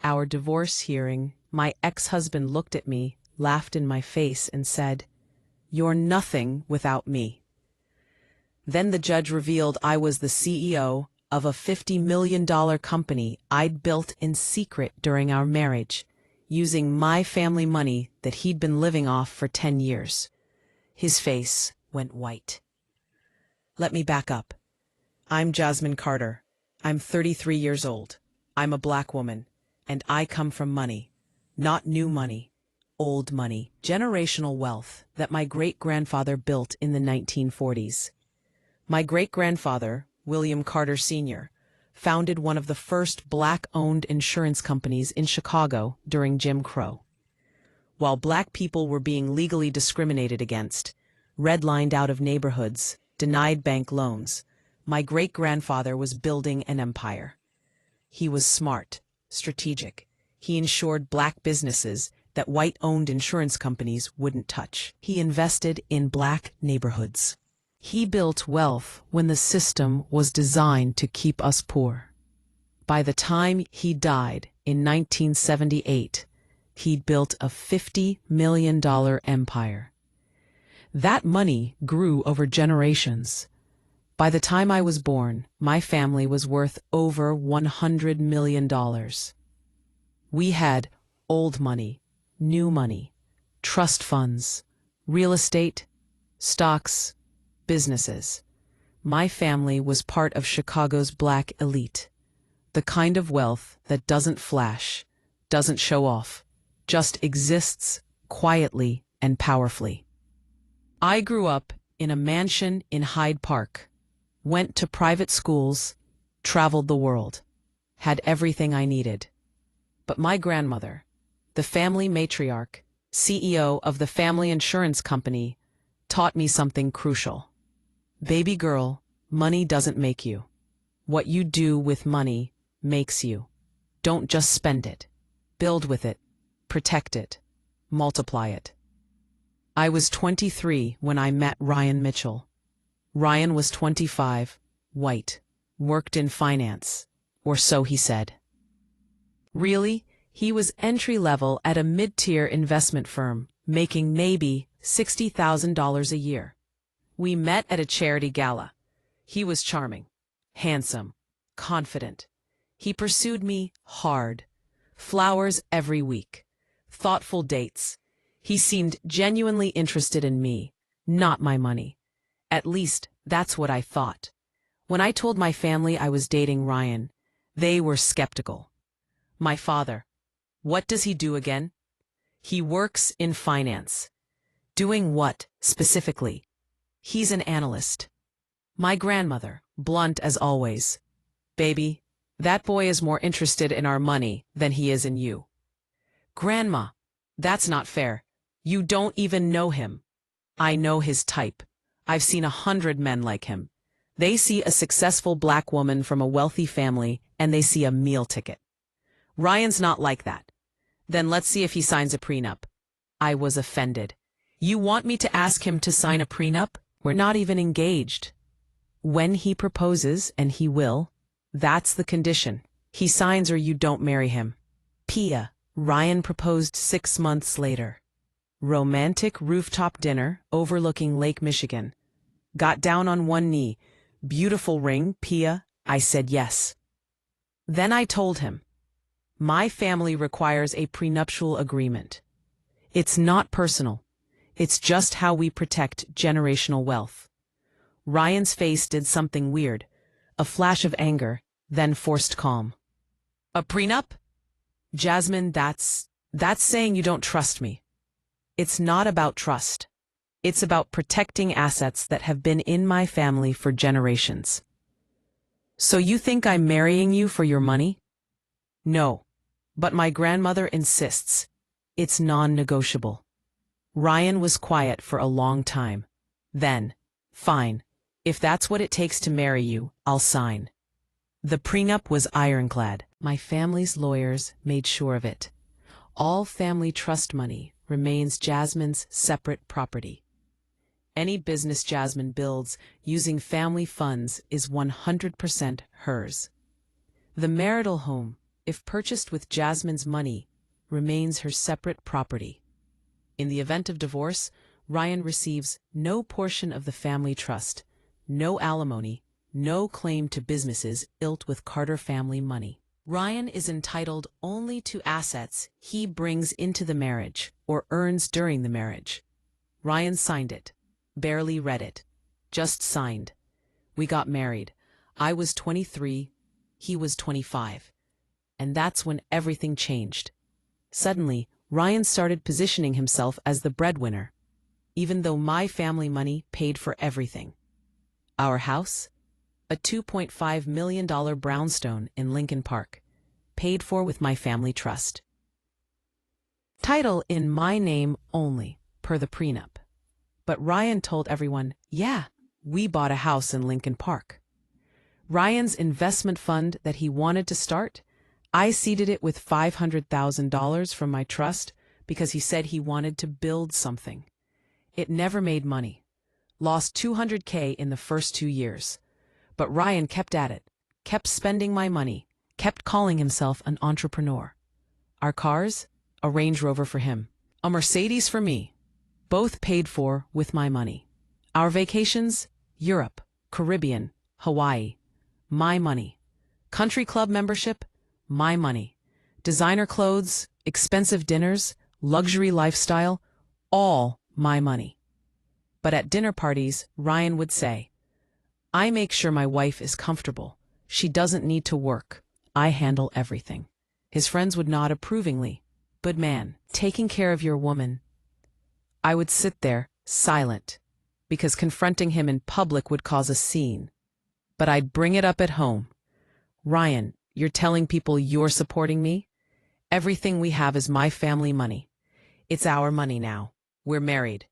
At our divorce hearing, my ex-husband looked at me, laughed in my face, and said, "You're nothing without me." Then the judge revealed I was the CEO of a $50 million company I'd built in secret during our marriage, using my family money that he'd been living off for 10 years. His face went white. Let me back up. I'm Jasmine Carter. I'm 33 years old. I'm a black woman, and I come from money. Not new money, old money, generational wealth that my great-grandfather built in the 1940s. My great-grandfather, William Carter Sr., founded one of the first black-owned insurance companies in Chicago during Jim Crow. While black people were being legally discriminated against, redlined out of neighborhoods, denied bank loans, my great-grandfather was building an empire. He was smart, strategic. He insured black businesses that white-owned insurance companies wouldn't touch. He invested in black neighborhoods. He built wealth when the system was designed to keep us poor. By the time he died in 1978, he'd built a $50 million empire. That money grew over generations. By the time I was born, my family was worth over $100 million. We had old money, new money, trust funds, real estate, stocks, businesses. My family was part of Chicago's black elite, the kind of wealth that doesn't flash, doesn't show off, just exists quietly and powerfully. I grew up in a mansion in Hyde Park, went to private schools, traveled the world, had everything I needed. But my grandmother, the family matriarch, CEO of the family insurance company, taught me something crucial. Baby girl, money doesn't make you. What you do with money makes you. Don't just spend it. Build with it, protect it, multiply it. I was 23 when I met Ryan Mitchell. Ryan was 25, white, worked in finance, or so he said. Really, he was entry-level at a mid-tier investment firm, making maybe $60,000 a year. We met at a charity gala. He was charming, handsome, confident. He pursued me hard. Flowers every week. Thoughtful dates. He seemed genuinely interested in me, not my money. At least, that's what I thought. When I told my family I was dating Ryan, they were skeptical. My father, what does he do again? He works in finance. Doing what, specifically? He's an analyst. My grandmother, blunt as always. Baby, that boy is more interested in our money than he is in you. Grandma, that's not fair. You don't even know him. I know his type. I've seen 100 men like him. They see a successful black woman from a wealthy family and they see a meal ticket. Ryan's not like that. Then let's see if he signs a prenup. I was offended. You want me to ask him to sign a prenup? We're not even engaged. When he proposes, and he will, that's the condition. He signs or you don't marry him. Pia, Ryan proposed 6 months later. Romantic rooftop dinner overlooking Lake Michigan. Got down on one knee. Beautiful ring, Pia. I said yes. Then I told him, my family requires a prenuptial agreement. It's not personal. It's just how we protect generational wealth. Ryan's face did something weird, a flash of anger, then forced calm. A prenup? Jasmine, that's saying you don't trust me. It's not about trust. It's about protecting assets that have been in my family for generations. So you think I'm marrying you for your money? No, but my grandmother insists. It's non-negotiable. Ryan was quiet for a long time. Then, fine, if that's what it takes to marry you, I'll sign. The prenup was ironclad. My family's lawyers made sure of it. All family trust money remains Jasmine's separate property. Any business Jasmine builds using family funds is 100% hers. The marital home, if purchased with Jasmine's money, remains her separate property. In the event of divorce, Ryan receives no portion of the family trust, no alimony, no claim to businesses built with Carter family money. Ryan is entitled only to assets he brings into the marriage or earns during the marriage. Ryan signed it, barely read it, just signed. We got married. I was 23, he was 25. And that's when everything changed. Suddenly, Ryan started positioning himself as the breadwinner, even though my family money paid for everything. Our house? A $2.5 million brownstone in Lincoln Park, paid for with my family trust. Title in my name only, per the prenup. But Ryan told everyone, yeah, we bought a house in Lincoln Park. Ryan's investment fund that he wanted to start, I seeded it with $500,000 from my trust because he said he wanted to build something. It never made money. Lost $200K in the first 2 years. But Ryan kept at it, kept spending my money, kept calling himself an entrepreneur. Our cars? A Range Rover for him, a Mercedes for me. Both paid for with my money. Our vacations? Europe, Caribbean, Hawaii. My money. Country club membership? My money. Designer clothes, expensive dinners, luxury lifestyle? All my money. But at dinner parties, Ryan would say, I make sure my wife is comfortable. She doesn't need to work. I handle everything. His friends would nod approvingly. Good man, taking care of your woman. I would sit there, silent, because confronting him in public would cause a scene. But I'd bring it up at home. Ryan, you're telling people you're supporting me? Everything we have is my family money. It's our money now. We're married.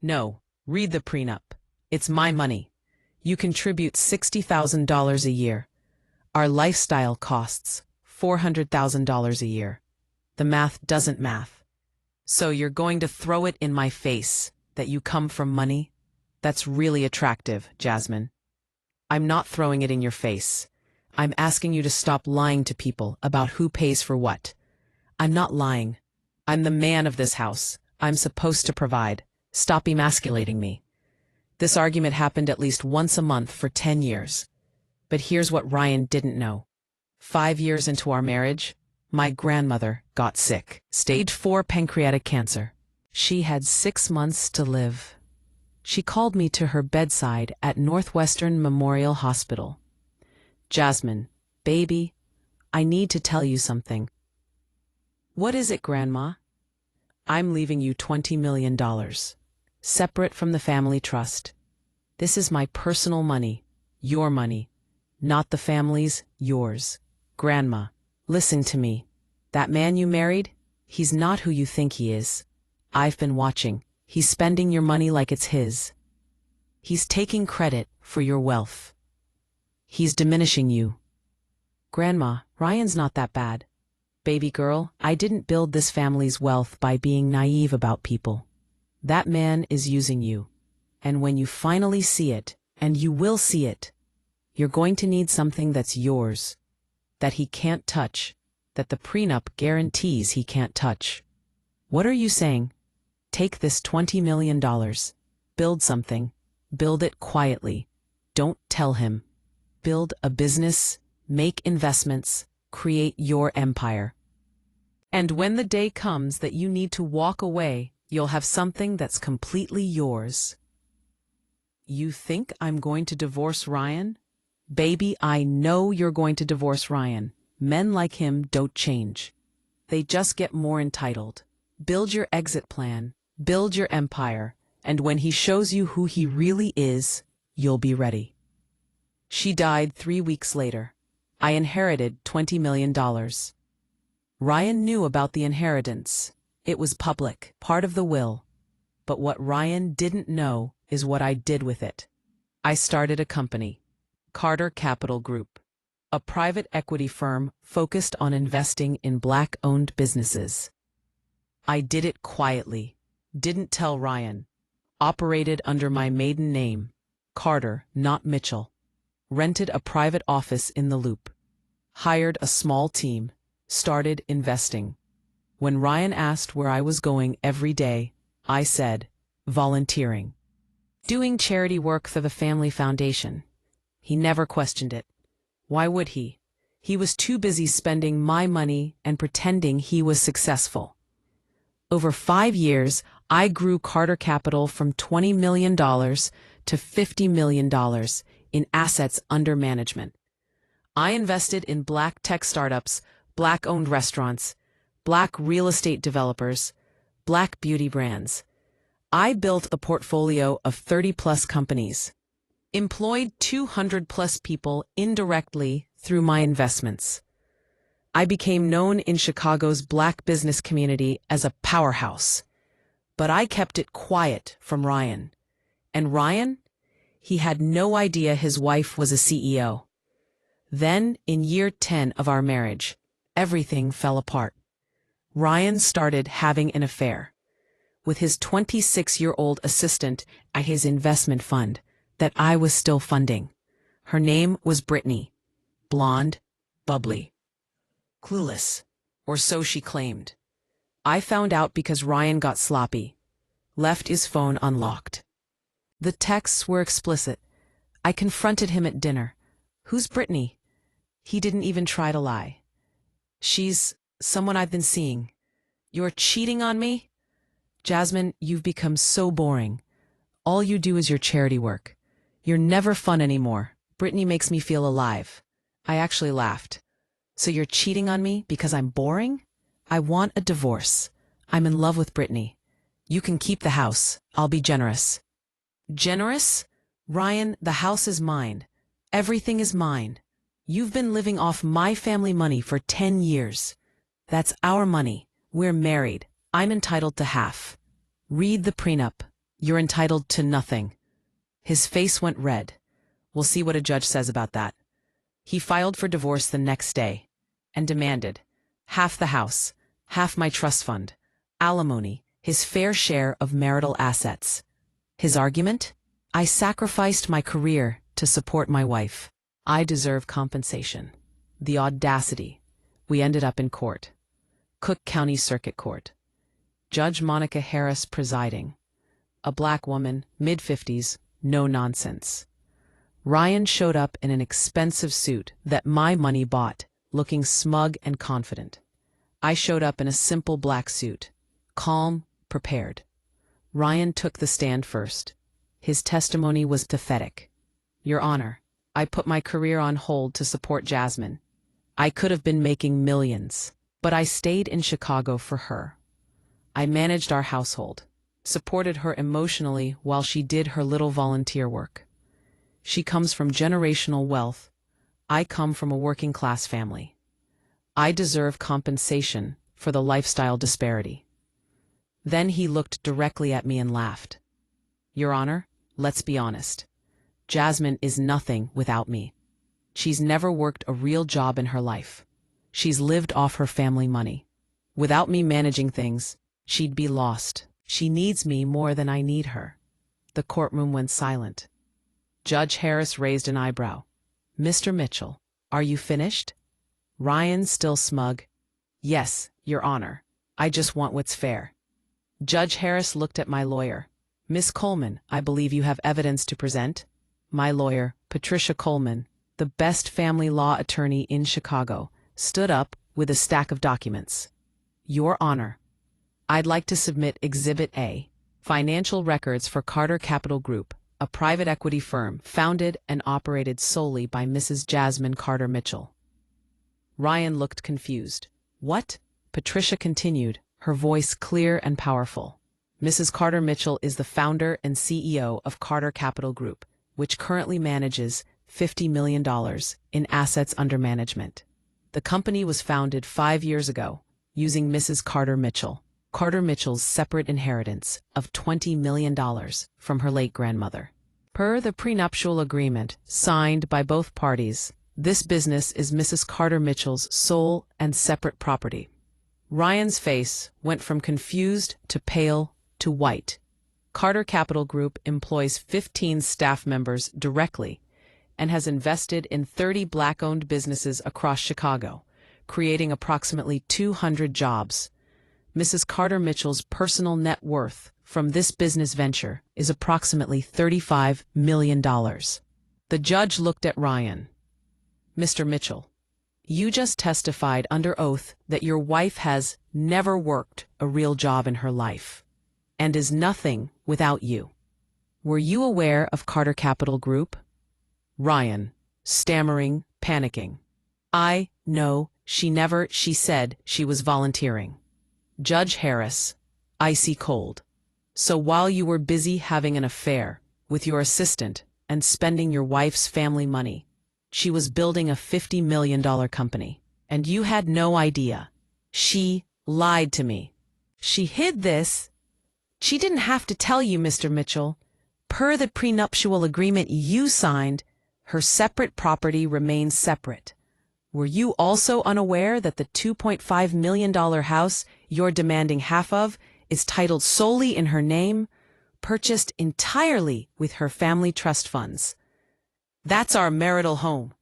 No, read the prenup. It's my money. You contribute $60,000 a year. Our lifestyle costs $400,000 a year. The math doesn't math. So you're going to throw it in my face that you come from money? That's really attractive, Jasmine. I'm not throwing it in your face. I'm asking you to stop lying to people about who pays for what. I'm not lying. I'm the man of this house. I'm supposed to provide. Stop emasculating me. This argument happened at least once a month for 10 years. But here's what Ryan didn't know. 5 years into our marriage, my grandmother got sick. Stage 4 pancreatic cancer. She had 6 months to live. She called me to her bedside at Northwestern Memorial Hospital. Jasmine, baby, I need to tell you something. What is it, Grandma? I'm leaving you $20 million, separate from the family trust. This is my personal money, your money, not the family's, yours. Grandma, listen to me. That man you married, he's not who you think he is. I've been watching. He's spending your money like it's his. He's taking credit for your wealth. He's diminishing you. Grandma, Ryan's not that bad. Baby girl, I didn't build this family's wealth by being naive about people. That man is using you. And when you finally see it, and you will see it, you're going to need something that's yours, that he can't touch, that the prenup guarantees he can't touch. What are you saying? Take this $20 million. Build something. Build it quietly. Don't tell him. Build a business, make investments, create your empire. And when the day comes that you need to walk away, you'll have something that's completely yours. You think I'm going to divorce Ryan? Baby, I know you're going to divorce Ryan. Men like him don't change. They just get more entitled. Build your exit plan. Build your empire. And when he shows you who he really is, you'll be ready. She died 3 weeks later. I inherited $20 million. Ryan knew about the inheritance. It was public, part of the will. But what Ryan didn't know is what I did with it. I started a company, Carter Capital Group, a private equity firm focused on investing in Black-owned businesses. I did it quietly, didn't tell Ryan, operated under my maiden name, Carter, not Mitchell, rented a private office in the Loop, hired a small team, started investing. When Ryan asked where I was going every day, I said, volunteering. Doing charity work for the family foundation. He never questioned it. Why would he? He was too busy spending my money and pretending he was successful. Over 5 years, I grew Carter Capital from $20 million to $50 million in assets under management. I invested in Black tech startups, Black-owned restaurants, Black real estate developers, Black beauty brands. I built a portfolio of 30-plus companies, employed 200-plus people indirectly through my investments. I became known in Chicago's Black business community as a powerhouse, but I kept it quiet from Ryan. And Ryan? He had no idea his wife was a CEO. Then, in year 10 of our marriage, everything fell apart. Ryan started having an affair with his 26-year-old assistant at his investment fund that I was still funding. Her name was Brittany. Blonde, bubbly, clueless, or so she claimed. I found out because Ryan got sloppy, left his phone unlocked. The texts were explicit. I confronted him at dinner. Who's Brittany? He didn't even try to lie. She's someone I've been seeing. You're cheating on me? Jasmine, you've become so boring. All you do is your charity work. You're never fun anymore. Brittany makes me feel alive. I actually laughed. So you're cheating on me because I'm boring? I want a divorce. I'm in love with Brittany. You can keep the house. I'll be generous. Generous? Ryan, the house is mine. Everything is mine. You've been living off my family money for 10 years. That's our money. We're married. I'm entitled to half. Read the prenup. You're entitled to nothing. His face went red. We'll see what a judge says about that. He filed for divorce the next day and demanded half the house, half my trust fund, alimony, his fair share of marital assets. His argument? I sacrificed my career to support my wife. I deserve compensation. The audacity. We ended up in court. Cook County Circuit Court. Judge Monica Harris presiding. A Black woman, mid-50s, no nonsense. Ryan showed up in an expensive suit that my money bought, looking smug and confident. I showed up in a simple black suit, calm, prepared. Ryan took the stand first. His testimony was pathetic. Your Honor, I put my career on hold to support Jasmine. I could have been making millions, but I stayed in Chicago for her. I managed our household, supported her emotionally while she did her little volunteer work. She comes from generational wealth. I come from a working-class family. I deserve compensation for the lifestyle disparity. Then he looked directly at me and laughed. Your Honor, let's be honest. Jasmine is nothing without me. She's never worked a real job in her life. She's lived off her family money. Without me managing things, she'd be lost. She needs me more than I need her. The courtroom went silent. Judge Harris raised an eyebrow. Mr. Mitchell, are you finished? Ryan, still smug. Yes, Your Honor. I just want what's fair. Judge Harris looked at my lawyer. Miss Coleman, I believe you have evidence to present. My lawyer, Patricia Coleman, the best family law attorney in Chicago, stood up with a stack of documents. Your Honor, I'd like to submit Exhibit A, financial records for Carter Capital Group, a private equity firm founded and operated solely by Mrs. Jasmine Carter Mitchell. Ryan looked confused. What? Patricia continued, her voice clear and powerful. Mrs. Carter Mitchell is the founder and CEO of Carter Capital Group, which currently manages $50 million in assets under management. The company was founded 5 years ago using Mrs. Carter Mitchell, Carter Mitchell's separate inheritance of $20 million from her late grandmother. Per the prenuptial agreement signed by both parties, this business is Mrs. Carter Mitchell's sole and separate property. Ryan's face went from confused to pale to white. Carter Capital Group employs 15 staff members directly and has invested in 30 Black-owned businesses across Chicago, creating approximately 200 jobs. Mrs. Carter Mitchell's personal net worth from this business venture is approximately $35 million. The judge looked at Ryan. Mr. Mitchell, you just testified under oath that your wife has never worked a real job in her life and is nothing without you. Were you aware of Carter Capital Group? Ryan, stammering, panicking. No, she said she was volunteering. Judge Harris, icy cold. So while you were busy having an affair with your assistant and spending your wife's family money, she was building a $50 million company, and you had no idea. She lied to me. She hid this. She didn't have to tell you, Mr. Mitchell. Per the prenuptial agreement you signed, her separate property remains separate. Were you also unaware that the $2.5 million house you're demanding half of is titled solely in her name, purchased entirely with her family trust funds? That's our marital home.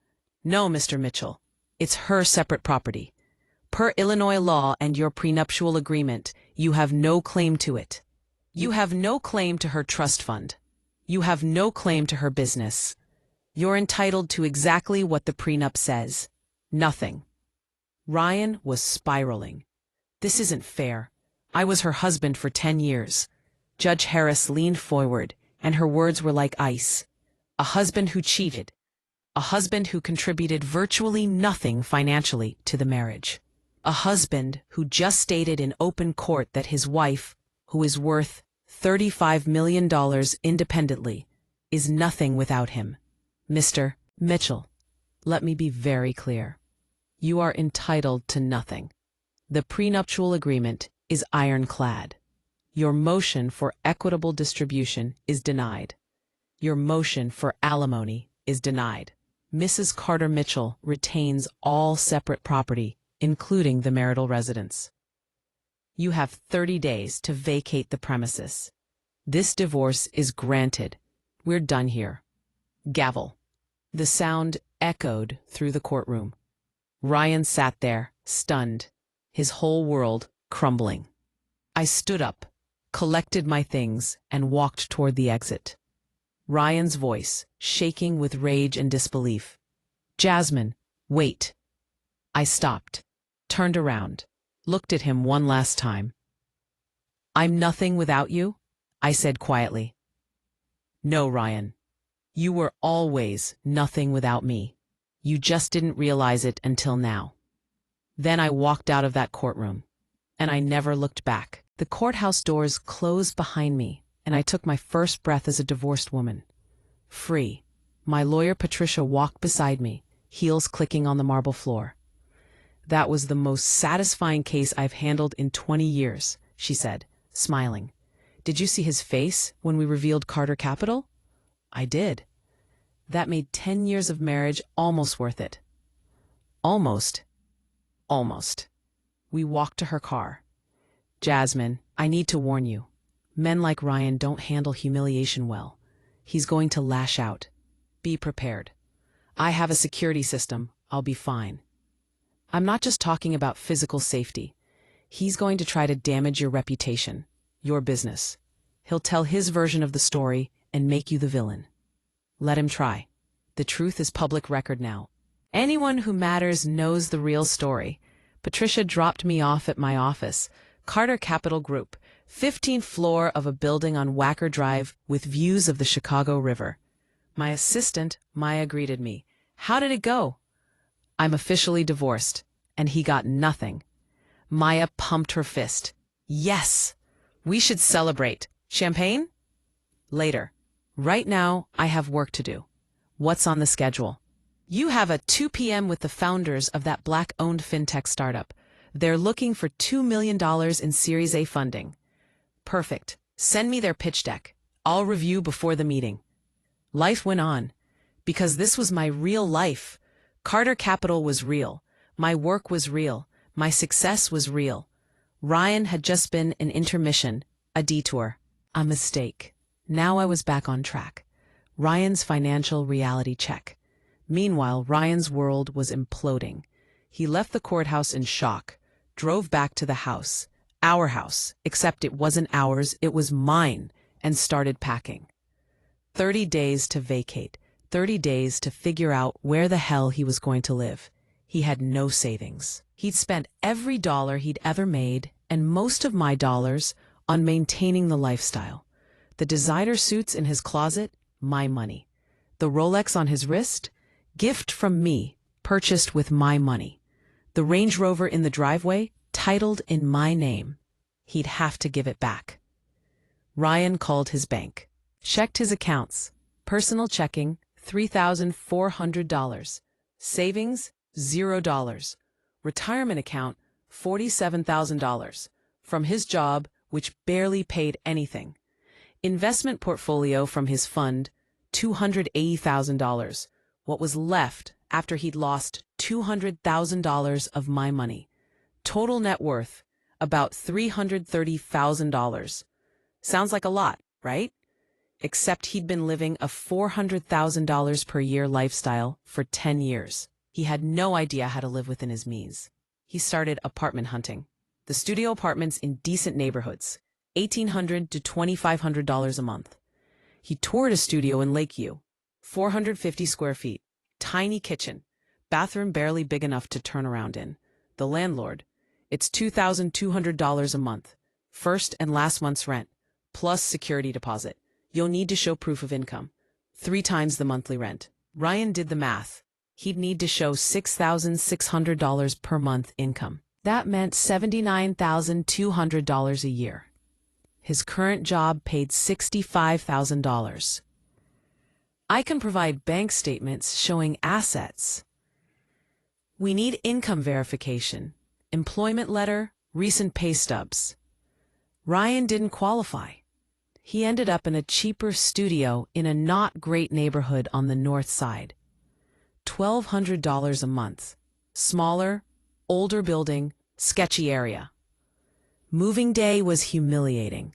No, Mr. Mitchell, it's her separate property. Per Illinois law and your prenuptial agreement, you have no claim to it. You have no claim to her trust fund. You have no claim to her business. You're entitled to exactly what the prenup says. Nothing. Ryan was spiraling. This isn't fair. I was her husband for 10 years. Judge Harris leaned forward, and her words were like ice. A husband who cheated. A husband who contributed virtually nothing financially to the marriage. A husband who just stated in open court that his wife, who is worth $35 million independently, is nothing without him. Mr. Mitchell, let me be very clear. You are entitled to nothing. The prenuptial agreement is ironclad. Your motion for equitable distribution is denied. Your motion for alimony is denied. Mrs. Carter Mitchell retains all separate property, including the marital residence. You have 30 days to vacate the premises. This divorce is granted. We're done here. Gavel. The sound echoed through the courtroom. Ryan sat there, stunned, his whole world crumbling. I stood up, collected my things, and walked toward the exit. Ryan's voice, shaking with rage and disbelief. Jasmine, wait. I stopped, turned around, looked at him one last time. I'm nothing without you, I said quietly. No, Ryan. You were always nothing without me. You just didn't realize it until now. Then I walked out of that courtroom, and I never looked back. The courthouse doors closed behind me, and I took my first breath as a divorced woman. Free. My lawyer Patricia walked beside me, heels clicking on the marble floor. That was the most satisfying case I've handled in 20 years, she said, smiling. Did you see his face when we revealed Carter Capital? I did. That made 10 years of marriage almost worth it. Almost. Almost. We walked to her car. Jasmine, I need to warn you. Men like Ryan don't handle humiliation well. He's going to lash out. Be prepared. I have a security system. I'll be fine. I'm not just talking about physical safety. He's going to try to damage your reputation, your business. He'll tell his version of the story and make you the villain. Let him try. The truth is public record now. Anyone who matters knows the real story. Patricia dropped me off at my office, Carter Capital Group, 15th floor of a building on Wacker Drive with views of the Chicago River. My assistant, Maya, greeted me. How did it go? I'm officially divorced, and he got nothing. Maya pumped her fist. Yes! We should celebrate. Champagne? Later. Right now, I have work to do. What's on the schedule? You have a 2 p.m. with the founders of that Black-owned fintech startup. They're looking for $2 million in Series A funding. Perfect. Send me their pitch deck. I'll review before the meeting. Life went on, because this was my real life. Carter Capital was real. My work was real. My success was real. Ryan had just been an intermission, a detour, a mistake. Now I was back on track. Ryan's financial reality check. Meanwhile, Ryan's world was imploding. He left the courthouse in shock, drove back to the house, our house, except it wasn't ours, it was mine, and started packing. 30 days to vacate, 30 days to figure out where the hell he was going to live. He had no savings. He'd spent every dollar he'd ever made, and most of my dollars, on maintaining the lifestyle. The designer suits in his closet, my money. The Rolex on his wrist, gift from me, purchased with my money. The Range Rover in the driveway, titled in my name. He'd have to give it back. Ryan called his bank, checked his accounts. Personal checking, $3,400. Savings, $0. Retirement account, $47,000. From his job, which barely paid anything. Investment portfolio from his fund, $280,000. What was left after he'd lost $200,000 of my money. Total net worth, about $330,000. Sounds like a lot, right? Except he'd been living a $400,000 per year lifestyle for 10 years. He had no idea how to live within his means. He started apartment hunting. The studio apartments in decent neighborhoods, $1,800 to $2,500 a month. He toured a studio in Lakeview, 450 square feet, tiny kitchen, bathroom barely big enough to turn around in. The landlord, it's $2,200 a month, first and last month's rent, plus security deposit. You'll need to show proof of income, 3 times the monthly rent. Ryan did the math. He'd need to show $6,600 per month income. That meant $79,200 a year. His current job paid $65,000. I can provide bank statements showing assets. We need income verification, employment letter, recent pay stubs. Ryan didn't qualify. He ended up in a cheaper studio in a not great neighborhood on the north side. $1,200 a month. Smaller, older building, sketchy area. Moving day was humiliating.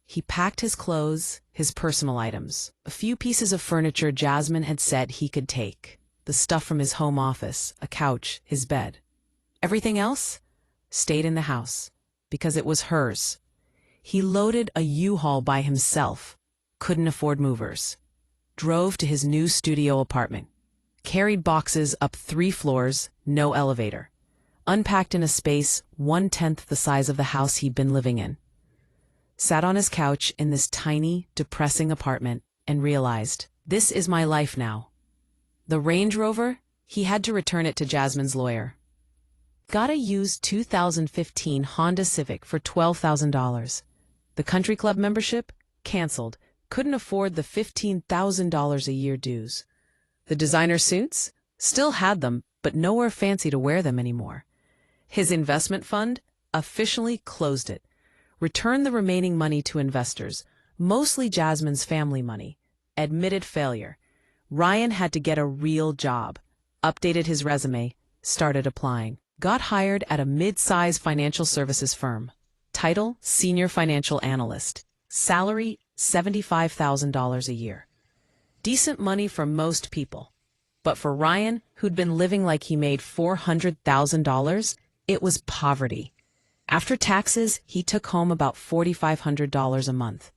He packed his clothes, his personal items, a few pieces of furniture Jasmine had said he could take, the stuff from his home office, a couch, his bed. Everything else stayed in the house, because it was hers. He loaded a U-Haul by himself, couldn't afford movers, drove to his new studio apartment, carried boxes up 3 floors, no elevator, unpacked in a space 1/10 the size of the house he'd been living in, sat on his couch in this tiny, depressing apartment and realized, this is my life now. The Range Rover, he had to return it to Jasmine's lawyer. Got a used 2015 Honda Civic for $12,000. The country club membership? Canceled. Couldn't afford the $15,000 a year dues. The designer suits? Still had them, but nowhere fancy to wear them anymore. His investment fund? Officially closed it. Returned the remaining money to investors, mostly Jasmine's family money. Admitted failure. Ryan had to get a real job. Updated his resume. Started applying. Got hired at a mid-size financial services firm. Title, Senior Financial Analyst. Salary, $75,000 a year. Decent money for most people. But for Ryan, who'd been living like he made $400,000, it was poverty. After taxes, he took home about $4,500 a month.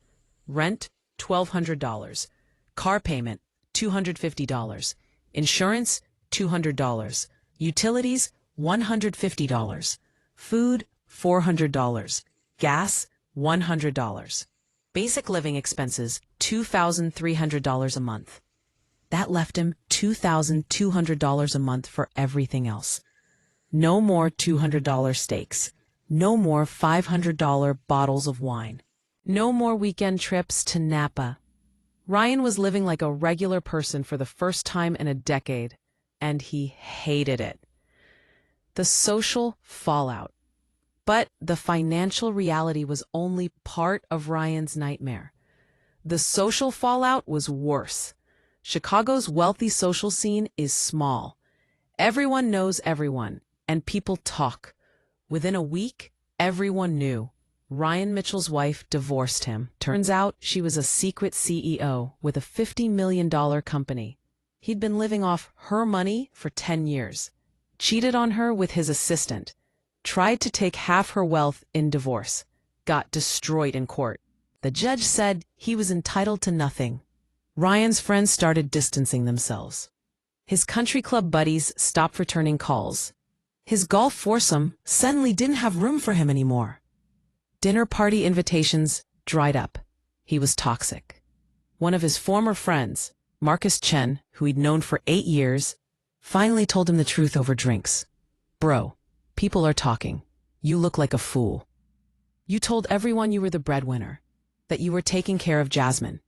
Rent, $1,200. Car payment, $250. Insurance, $200. Utilities, $150. Food, $400. Gas, $100. Basic living expenses, $2,300 a month. That left him $2,200 a month for everything else. No more $200 steaks. No more $500 bottles of wine. No more weekend trips to Napa. Ryan was living like a regular person for the first time in a decade, and he hated it. The social fallout. But the financial reality was only part of Ryan's nightmare. The social fallout was worse. Chicago's wealthy social scene is small. Everyone knows everyone, and people talk. Within a week, everyone knew. Ryan Mitchell's wife divorced him. Turns out she was a secret CEO with a $50 million company. He'd been living off her money for 10 years. cheated on her with his assistant, tried to take half her wealth in divorce, got destroyed in court. The judge said he was entitled to nothing. Ryan's friends started distancing themselves. His country club buddies stopped returning calls. His golf foursome suddenly didn't have room for him anymore. Dinner party invitations dried up. He was toxic. One of his former friends, Marcus Chen, who he'd known for 8 years, finally told him the truth over drinks. "Bro, people are talking. You look like a fool. You told everyone you were the breadwinner, that you were taking care of Jasmine.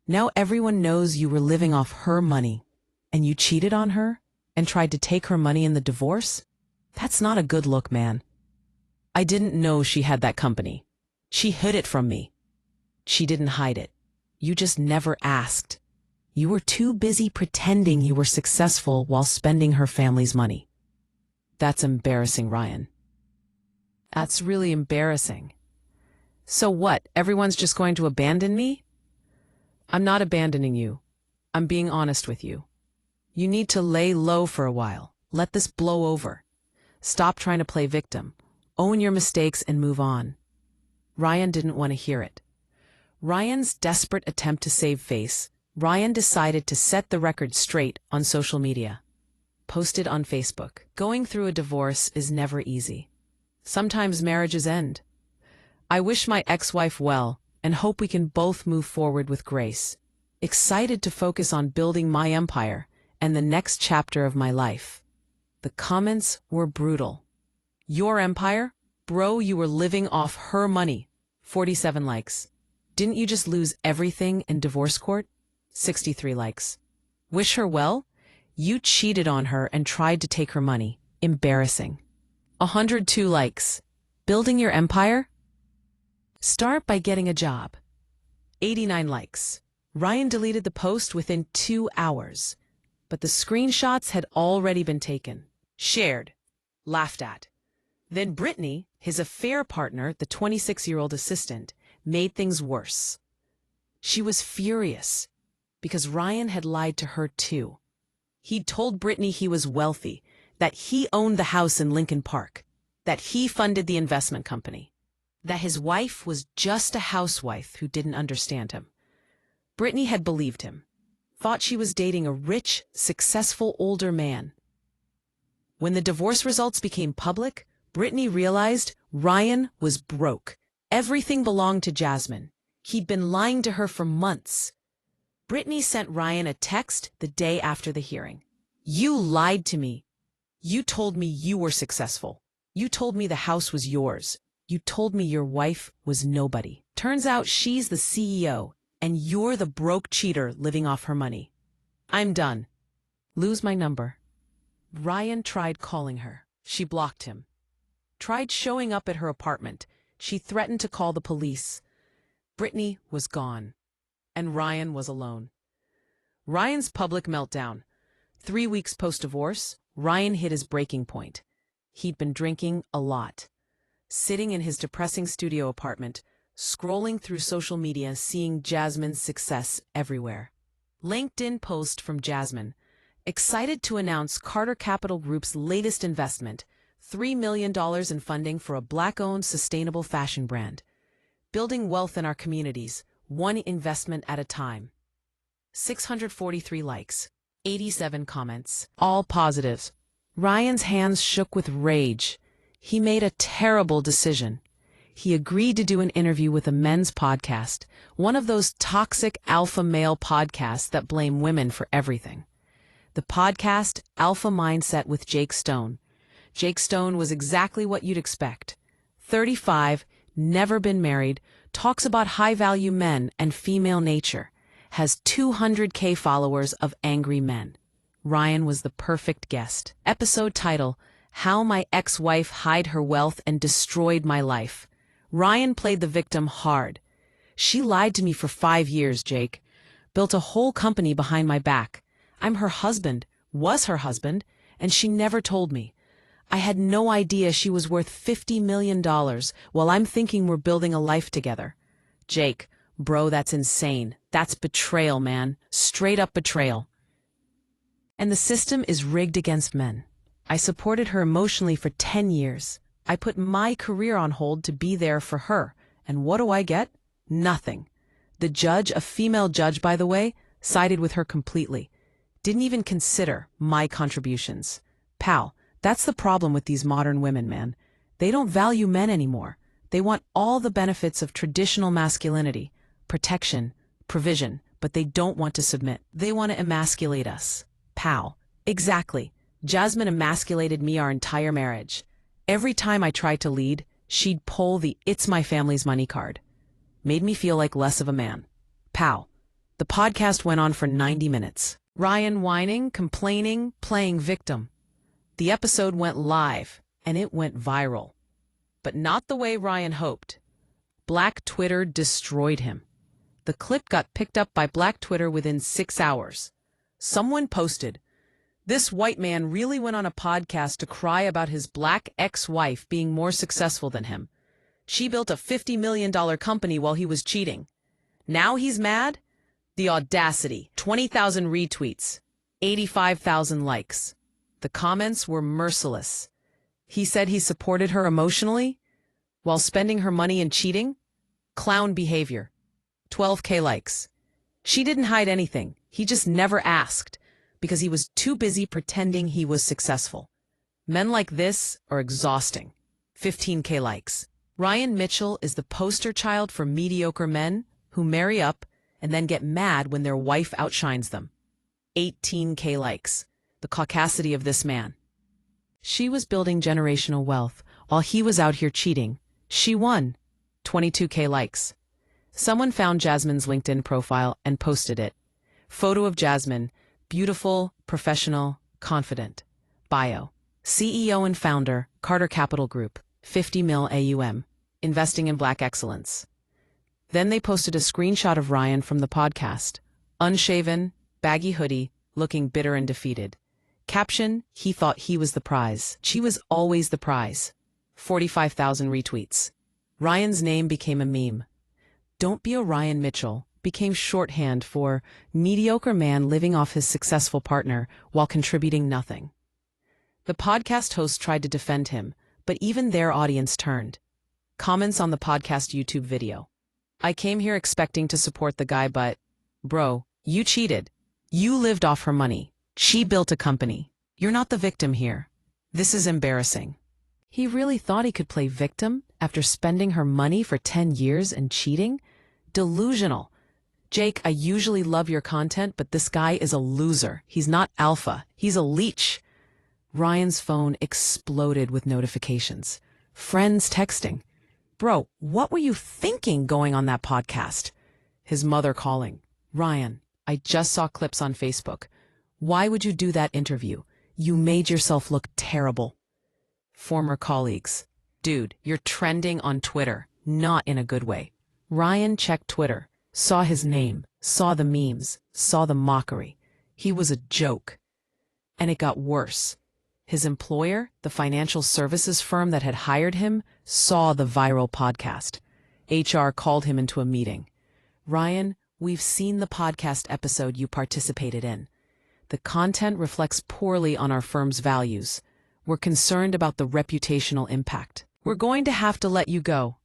Now everyone knows you were living off her money, and you cheated on her and tried to take her money in the divorce? That's not a good look, man. I didn't know she had that company. She hid it from me. She didn't hide it. You just never asked. You were too busy pretending you were successful while spending her family's money. That's embarrassing, Ryan. That's really embarrassing. So what, everyone's just going to abandon me? I'm not abandoning you. I'm being honest with you. You need to lay low for a while. Let this blow over. Stop trying to play victim. Own your mistakes and move on." Ryan didn't want to hear it. Ryan's desperate attempt to save face, Ryan decided to set the record straight on social media. Posted on Facebook. "Going through a divorce is never easy. Sometimes marriages end. I wish my ex-wife well and hope we can both move forward with grace. Excited to focus on building my empire and the next chapter of my life." The comments were brutal. "Your empire? Bro, you were living off her money." 47 likes. "Didn't you just lose everything in divorce court?" 63 likes. "Wish her well? You cheated on her and tried to take her money. Embarrassing." 102 likes. "Building your empire? Start by getting a job." 89 likes. Ryan deleted the post within 2 hours, but the screenshots had already been taken, shared, laughed at. Then Brittany, his affair partner, the 26-year-old assistant, made things worse. She was furious because Ryan had lied to her too. He'd told Brittany he was wealthy, that he owned the house in Lincoln Park, that he funded the investment company, that his wife was just a housewife who didn't understand him. Brittany had believed him, thought she was dating a rich, successful older man. When the divorce results became public, Brittany realized Ryan was broke. Everything belonged to Jasmine. He'd been lying to her for months. Brittany sent Ryan a text the day after the hearing. "You lied to me. You told me you were successful. You told me the house was yours. You told me your wife was nobody. Turns out she's the CEO, and you're the broke cheater living off her money. I'm done. Lose my number." Ryan tried calling her. She blocked him. Tried showing up at her apartment. She threatened to call the police. Brittany was gone, and Ryan was alone. Ryan's public meltdown. 3 weeks post-divorce, Ryan hit his breaking point. He'd been drinking a lot. Sitting in his depressing studio apartment, scrolling through social media, seeing Jasmine's success everywhere. LinkedIn post from Jasmine. Excited to announce Carter Capital Group's latest investment, $3 million in funding for a Black-owned sustainable fashion brand. Building wealth in our communities, one investment at a time. 643 likes, 87 comments, all positives. Ryan's hands shook with rage. He made a terrible decision. He agreed to do an interview with a men's podcast, one of those toxic alpha male podcasts that blame women for everything. The podcast, Alpha Mindset with Jake Stone. Jake Stone was exactly what you'd expect. 35, never been married, talks about high-value men and female nature, has 200K followers of angry men. Ryan was the perfect guest. Episode title, How My Ex-Wife Hid Her Wealth and Destroyed My Life. Ryan played the victim hard. "She lied to me for 5 years, Jake. Built a whole company behind my back. I'm her husband, was her husband, and she never told me. I had no idea she was worth $50 million while I'm thinking we're building a life together. Jake, bro, that's insane. That's betrayal, man. Straight up betrayal. And the system is rigged against men. I supported her emotionally for 10 years. I put my career on hold to be there for her. And what do I get? Nothing. The judge, a female judge by the way, sided with her completely. Didn't even consider my contributions. Pal, that's the problem with these modern women, man. They don't value men anymore. They want all the benefits of traditional masculinity, protection, provision, but they don't want to submit. They want to emasculate us. Pal. Exactly. Jasmine emasculated me our entire marriage. Every time I tried to lead, she'd pull the "it's my family's money" card. Made me feel like less of a man. Pal. The podcast went on for 90 minutes. Ryan whining, complaining, playing victim. The episode went live, and it went viral. But not the way Ryan hoped. Black Twitter destroyed him. The clip got picked up by Black Twitter within 6 hours. Someone posted, "This white man really went on a podcast to cry about his black ex-wife being more successful than him. She built a $50 million company while he was cheating. Now he's mad? The audacity." 20,000 retweets, 85,000 likes. The comments were merciless. He said he supported her emotionally while spending her money and cheating? Clown behavior. 12K likes. She didn't hide anything. He just never asked because he was too busy pretending he was successful. Men like this are exhausting. 15K likes. Ryan Mitchell is the poster child for mediocre men who marry up and then get mad when their wife outshines them. 18K likes. The caucasity of this man. She was building generational wealth while he was out here cheating. She won. 22K likes. Someone found Jasmine's LinkedIn profile and posted it. Photo of Jasmine, beautiful, professional, confident. Bio. CEO and founder, Carter Capital Group, 50 mil AUM, investing in black excellence. Then they posted a screenshot of Ryan from the podcast. Unshaven, baggy hoodie, looking bitter and defeated. Caption, he thought he was the prize. She was always the prize. 45,000 retweets. Ryan's name became a meme. Don't be a Ryan Mitchell became shorthand for mediocre man living off his successful partner while contributing nothing. The podcast host tried to defend him, but even their audience turned. Comments on the podcast YouTube video. "I came here expecting to support the guy, but, bro, you cheated. You lived off her money. She built a company. You're not the victim here. This is embarrassing." He really thought he could play victim after spending her money for 10 years and cheating? Delusional. "Jake, I usually love your content, but this guy is a loser. He's not alpha. He's a leech." Ryan's phone exploded with notifications. Friends texting. "Bro, what were you thinking going on that podcast?" His mother calling. "Ryan, I just saw clips on Facebook. Why would you do that interview? You made yourself look terrible." Former colleagues. "Dude, you're trending on Twitter, not in a good way." Ryan checked Twitter, saw his name, saw the memes, saw the mockery. He was a joke. And it got worse. His employer, the financial services firm that had hired him, saw the viral podcast. HR called him into a meeting. "Ryan, we've seen the podcast episode you participated in. The content reflects poorly on our firm's values. We're concerned about the reputational impact. We're going to have to let you go."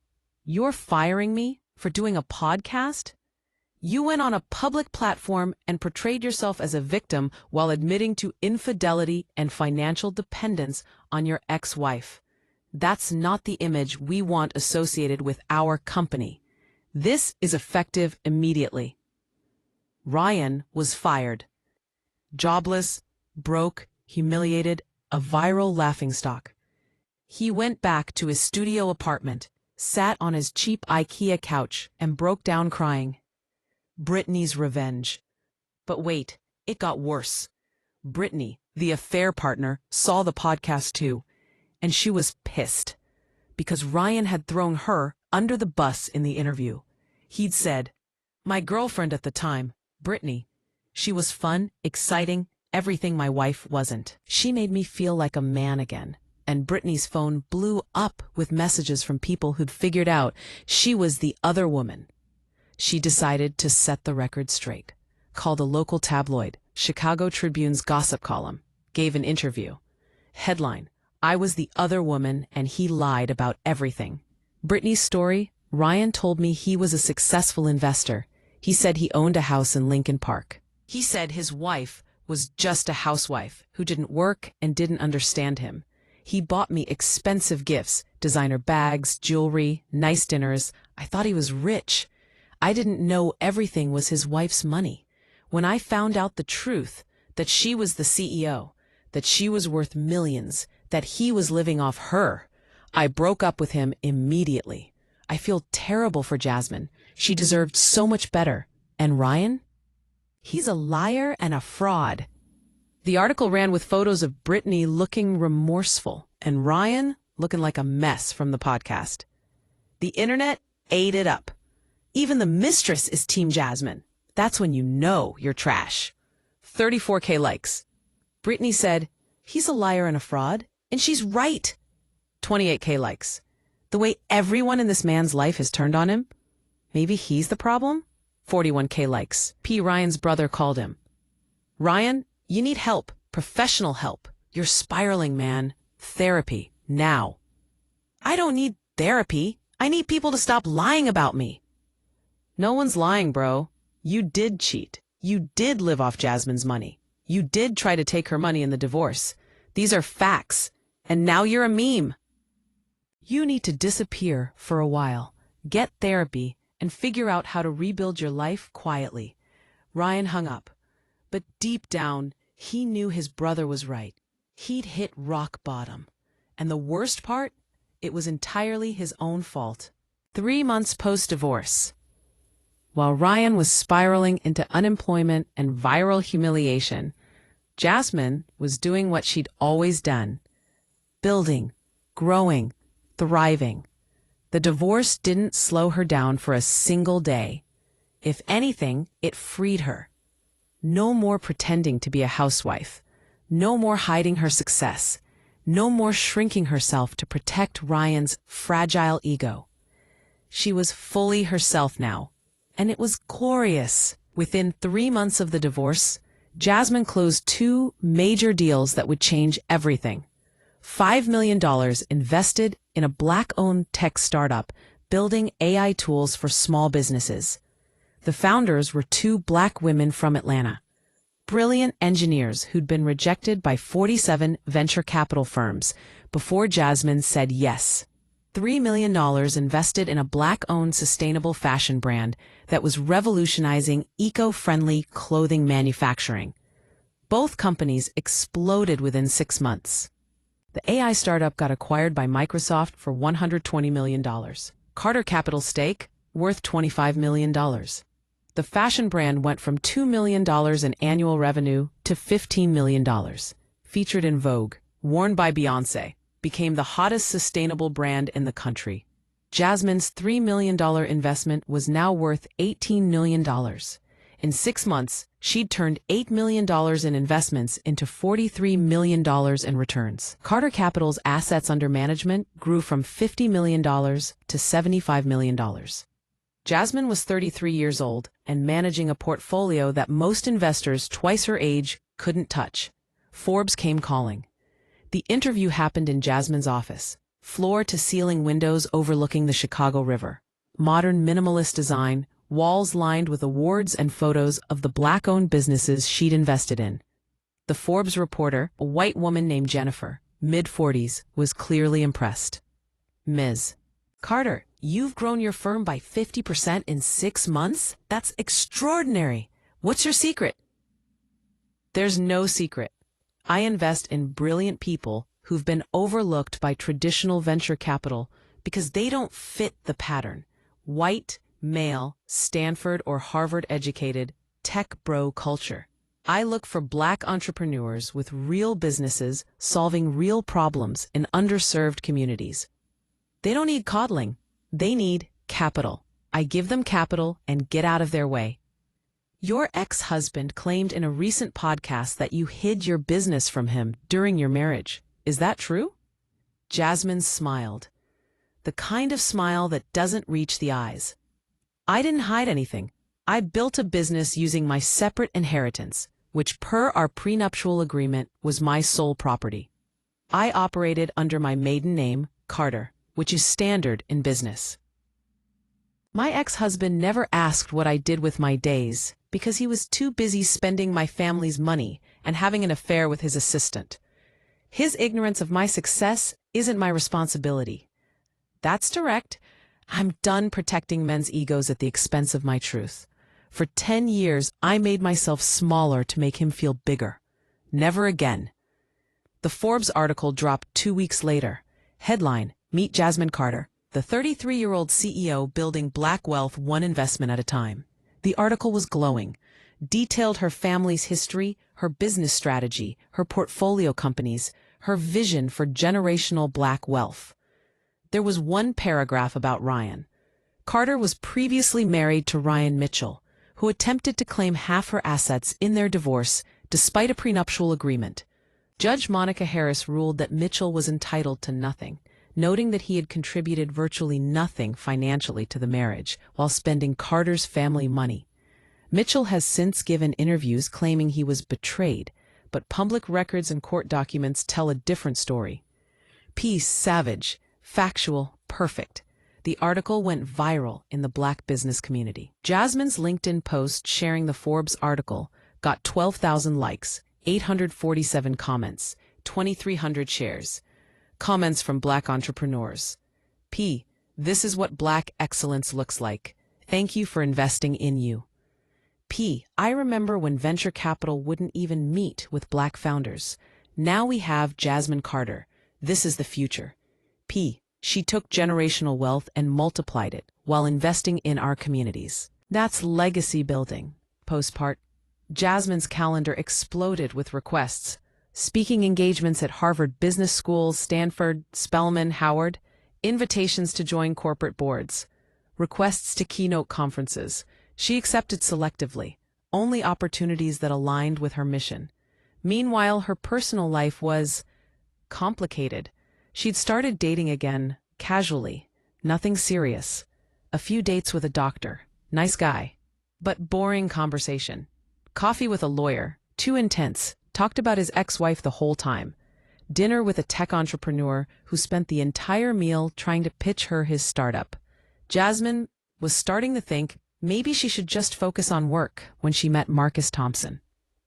"You're firing me for doing a podcast? You went on a public platform and portrayed yourself as a victim while admitting to infidelity and financial dependence on your ex-wife. That's not the image we want associated with our company. This is effective immediately." Ryan was fired. Jobless, broke, humiliated, a viral laughingstock. He went back to his studio apartment, sat on his cheap IKEA couch, and broke down crying. Brittany's revenge. But wait, it got worse. Brittany, the affair partner, saw the podcast too, and she was pissed because Ryan had thrown her under the bus in the interview. He'd said, "My girlfriend at the time, Brittany, she was fun, exciting, everything my wife wasn't. She made me feel like a man again." And Brittany's phone blew up with messages from people who'd figured out she was the other woman. She decided to set the record straight, called a local tabloid, Chicago Tribune's gossip column, gave an interview. Headline: I was the other woman and he lied about everything. Brittany's story: Ryan told me he was a successful investor. He said he owned a house in Lincoln Park. He said his wife was just a housewife who didn't work and didn't understand him. He bought me expensive gifts, designer bags, jewelry, nice dinners. I thought he was rich. I didn't know everything was his wife's money. When I found out the truth, that she was the CEO, that she was worth millions, that he was living off her, I broke up with him immediately. I feel terrible for Jasmine. She deserved so much better. And Ryan? He's a liar and a fraud. The article ran with photos of Brittany looking remorseful and Ryan looking like a mess from the podcast. The internet ate it up. Even the mistress is Team Jasmine. That's when you know you're trash. 34K likes. Brittany said, he's a liar and a fraud, and she's right. 28K likes. The way everyone in this man's life has turned on him? Maybe he's the problem? 41K likes. P. Ryan's brother called him. Ryan, you need help. Professional help. You're spiraling, man. Therapy. Now. I don't need therapy. I need people to stop lying about me. No one's lying, bro. You did cheat. You did live off Jasmine's money. You did try to take her money in the divorce. These are facts. And now you're a meme. You need to disappear for a while, get therapy, and figure out how to rebuild your life quietly. Ryan hung up. But deep down, he knew his brother was right. He'd hit rock bottom. And the worst part? It was entirely his own fault. 3 months post-divorce. While Ryan was spiraling into unemployment and viral humiliation, Jasmine was doing what she'd always done. Building, growing, thriving. The divorce didn't slow her down for a single day. If anything, it freed her. No more pretending to be a housewife. No more hiding her success. No more shrinking herself to protect Ryan's fragile ego. She was fully herself now, and it was glorious. Within 3 months of the divorce, Jasmine closed 2 major deals that would change everything. $5 million invested in a Black-owned tech startup building AI tools for small businesses. The founders were 2 Black women from Atlanta, brilliant engineers who'd been rejected by 47 venture capital firms before Jasmine said yes. $3 million invested in a Black-owned sustainable fashion brand that was revolutionizing eco-friendly clothing manufacturing. Both companies exploded within 6 months. The AI startup got acquired by Microsoft for $120 million. Carter Capital's stake, worth $25 million. The fashion brand went from $2 million in annual revenue to $15 million. Featured in Vogue, worn by Beyoncé, became the hottest sustainable brand in the country. Jasmine's $3 million investment was now worth $18 million. In 6 months, she'd turned $8 million in investments into $43 million in returns. Carter Capital's assets under management grew from $50 million to $75 million. Jasmine was 33 years old and managing a portfolio that most investors twice her age couldn't touch. Forbes came calling. The interview happened in Jasmine's office, floor-to-ceiling windows overlooking the Chicago River. Modern minimalist design, walls lined with awards and photos of the Black-owned businesses she'd invested in. The Forbes reporter, a white woman named Jennifer, mid-40s, was clearly impressed. Ms. Carter, you've grown your firm by 50% in 6 months? That's extraordinary. What's your secret? There's no secret. I invest in brilliant people who've been overlooked by traditional venture capital because they don't fit the pattern. White, male, Stanford or Harvard-educated, tech bro culture. I look for Black entrepreneurs with real businesses solving real problems in underserved communities. They don't need coddling. They need capital. I give them capital and get out of their way. Your ex-husband claimed in a recent podcast that you hid your business from him during your marriage. Is that true? Jasmine smiled. The kind of smile that doesn't reach the eyes. I didn't hide anything. I built a business using my separate inheritance, which per our prenuptial agreement was my sole property. I operated under my maiden name, Carter, which is standard in business. My ex-husband never asked what I did with my days because he was too busy spending my family's money and having an affair with his assistant. His ignorance of my success isn't my responsibility. That's direct. I'm done protecting men's egos at the expense of my truth. For 10 years, I made myself smaller to make him feel bigger. Never again. The Forbes article dropped 2 weeks later. Headline, Meet Jasmine Carter, the 33-year-old CEO building black wealth one investment at a time. The article was glowing, detailed her family's history, her business strategy, her portfolio companies, her vision for generational black wealth. There was one paragraph about Ryan. Carter was previously married to Ryan Mitchell, who attempted to claim half her assets in their divorce despite a prenuptial agreement. Judge Monica Harris ruled that Mitchell was entitled to nothing, noting that he had contributed virtually nothing financially to the marriage while spending Carter's family money. Mitchell has since given interviews claiming he was betrayed, but public records and court documents tell a different story. Peace, savage, factual, perfect. The article went viral in the black business community. Jasmine's LinkedIn post sharing the Forbes article got 12,000 likes, 847 comments, 2,300 shares. Comments from black entrepreneurs. P. This is what black excellence looks like. Thank you for investing in you. P. I remember when venture capital wouldn't even meet with black founders. Now we have Jasmine Carter. This is the future. P. She took generational wealth and multiplied it while investing in our communities. That's legacy building. Postpart. Jasmine's calendar exploded with requests. Speaking engagements at Harvard Business School, Stanford, Spelman, Howard. Invitations to join corporate boards. Requests to keynote conferences. She accepted selectively, only opportunities that aligned with her mission. Meanwhile, her personal life was complicated. She'd started dating again, casually, nothing serious. A few dates with a doctor, nice guy, but boring conversation. Coffee with a lawyer, too intense, talked about his ex-wife the whole time. Dinner with a tech entrepreneur who spent the entire meal trying to pitch her his startup. Jasmine was starting to think maybe she should just focus on work when she met Marcus Thompson.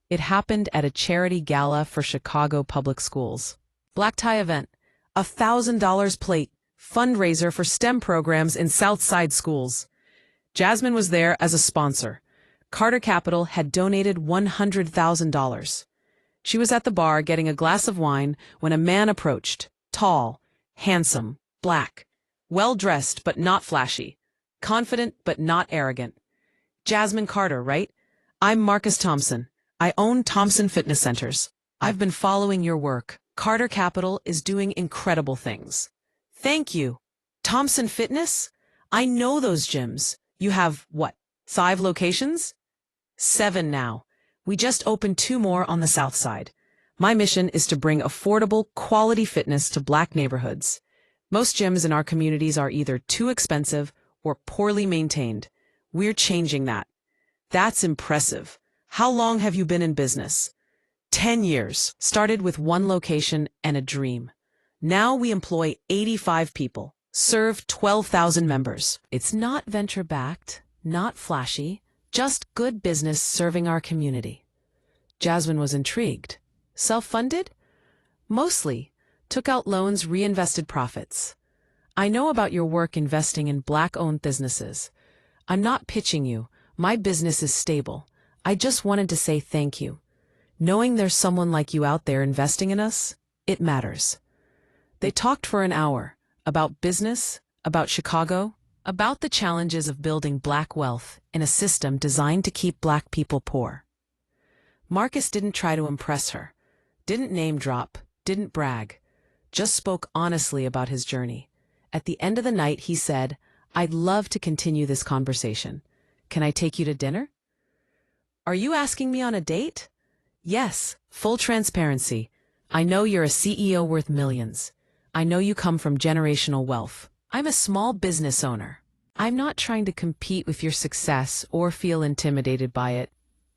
It happened at a charity gala for Chicago public schools. Black tie event, $1,000 plate, fundraiser for STEM programs in South Side schools. Jasmine was there as a sponsor. Carter Capital had donated $100,000. She was at the bar getting a glass of wine when a man approached, tall, handsome, black, well-dressed but not flashy, confident but not arrogant. Jasmine Carter, right? I'm Marcus Thompson. I own Thompson Fitness Centers. I've been following your work. Carter Capital is doing incredible things. Thank you. Thompson Fitness? I know those gyms. You have, what, 5 locations? 7 now. We just opened 2 more on the South Side. My mission is to bring affordable, quality fitness to black neighborhoods. Most gyms in our communities are either too expensive or poorly maintained. We're changing that. That's impressive. How long have you been in business? 10 years. Started with 1 location and a dream. Now we employ 85 people, serve 12,000 members. It's not venture-backed, not flashy, just good business serving our community. Jasmine was intrigued. Self-funded? Mostly. Took out loans, reinvested profits. I know about your work investing in black-owned businesses. I'm not pitching you. My business is stable. I just wanted to say thank you. Knowing there's someone like you out there investing in us, it matters. They talked for an hour about business, about Chicago, about the challenges of building black wealth in a system designed to keep black people poor. Marcus didn't try to impress her, didn't name drop, didn't brag, just spoke honestly about his journey. At the end of the night, he said, I'd love to continue this conversation. Can I take you to dinner? Are you asking me on a date? Yes, full transparency. I know you're a CEO worth millions. I know you come from generational wealth. I'm a small business owner. I'm not trying to compete with your success or feel intimidated by it.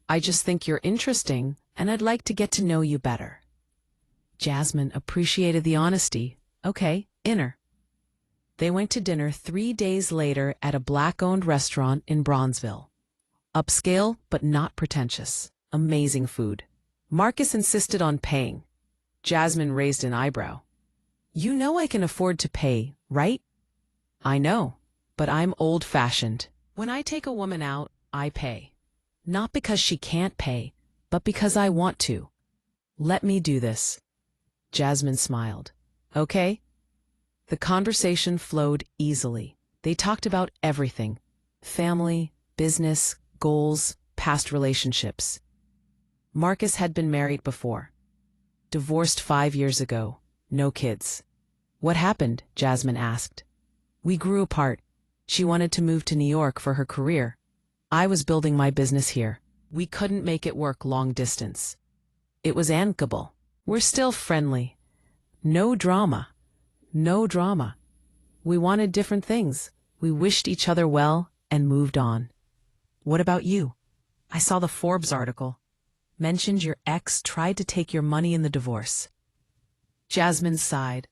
I just think you're interesting, and I'd like to get to know you better. Jasmine appreciated the honesty. Okay, dinner. They went to dinner 3 days later at a Black-owned restaurant in Bronzeville. Upscale, but not pretentious. Amazing food. Marcus insisted on paying. Jasmine raised an eyebrow. You know I can afford to pay, right? I know, but I'm old-fashioned. When I take a woman out, I pay. Not because she can't pay, but because I want to. Let me do this. Jasmine smiled. Okay? The conversation flowed easily. They talked about everything. Family, business, goals, past relationships. Marcus had been married before. Divorced 5 years ago. No kids. What happened? Jasmine asked. We grew apart. She wanted to move to New York for her career. I was building my business here. We couldn't make it work long distance. It was amicable. We're still friendly. No drama. No drama. We wanted different things. We wished each other well and moved on. What about you? I saw the Forbes article. Mentioned your ex tried to take your money in the divorce. Jasmine sighed.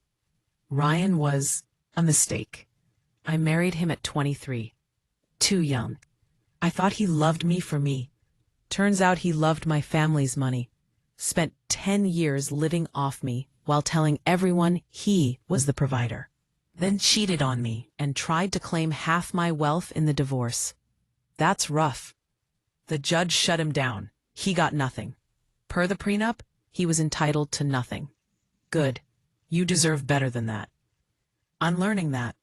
Ryan was a mistake. I married him at 23. Too young. I thought he loved me for me. Turns out he loved my family's money. Spent 10 years living off me while telling everyone he was the provider. Then cheated on me and tried to claim half my wealth in the divorce. That's rough. The judge shut him down. He got nothing. Per the prenup, he was entitled to nothing. Good. You deserve better than that. I'm learning that.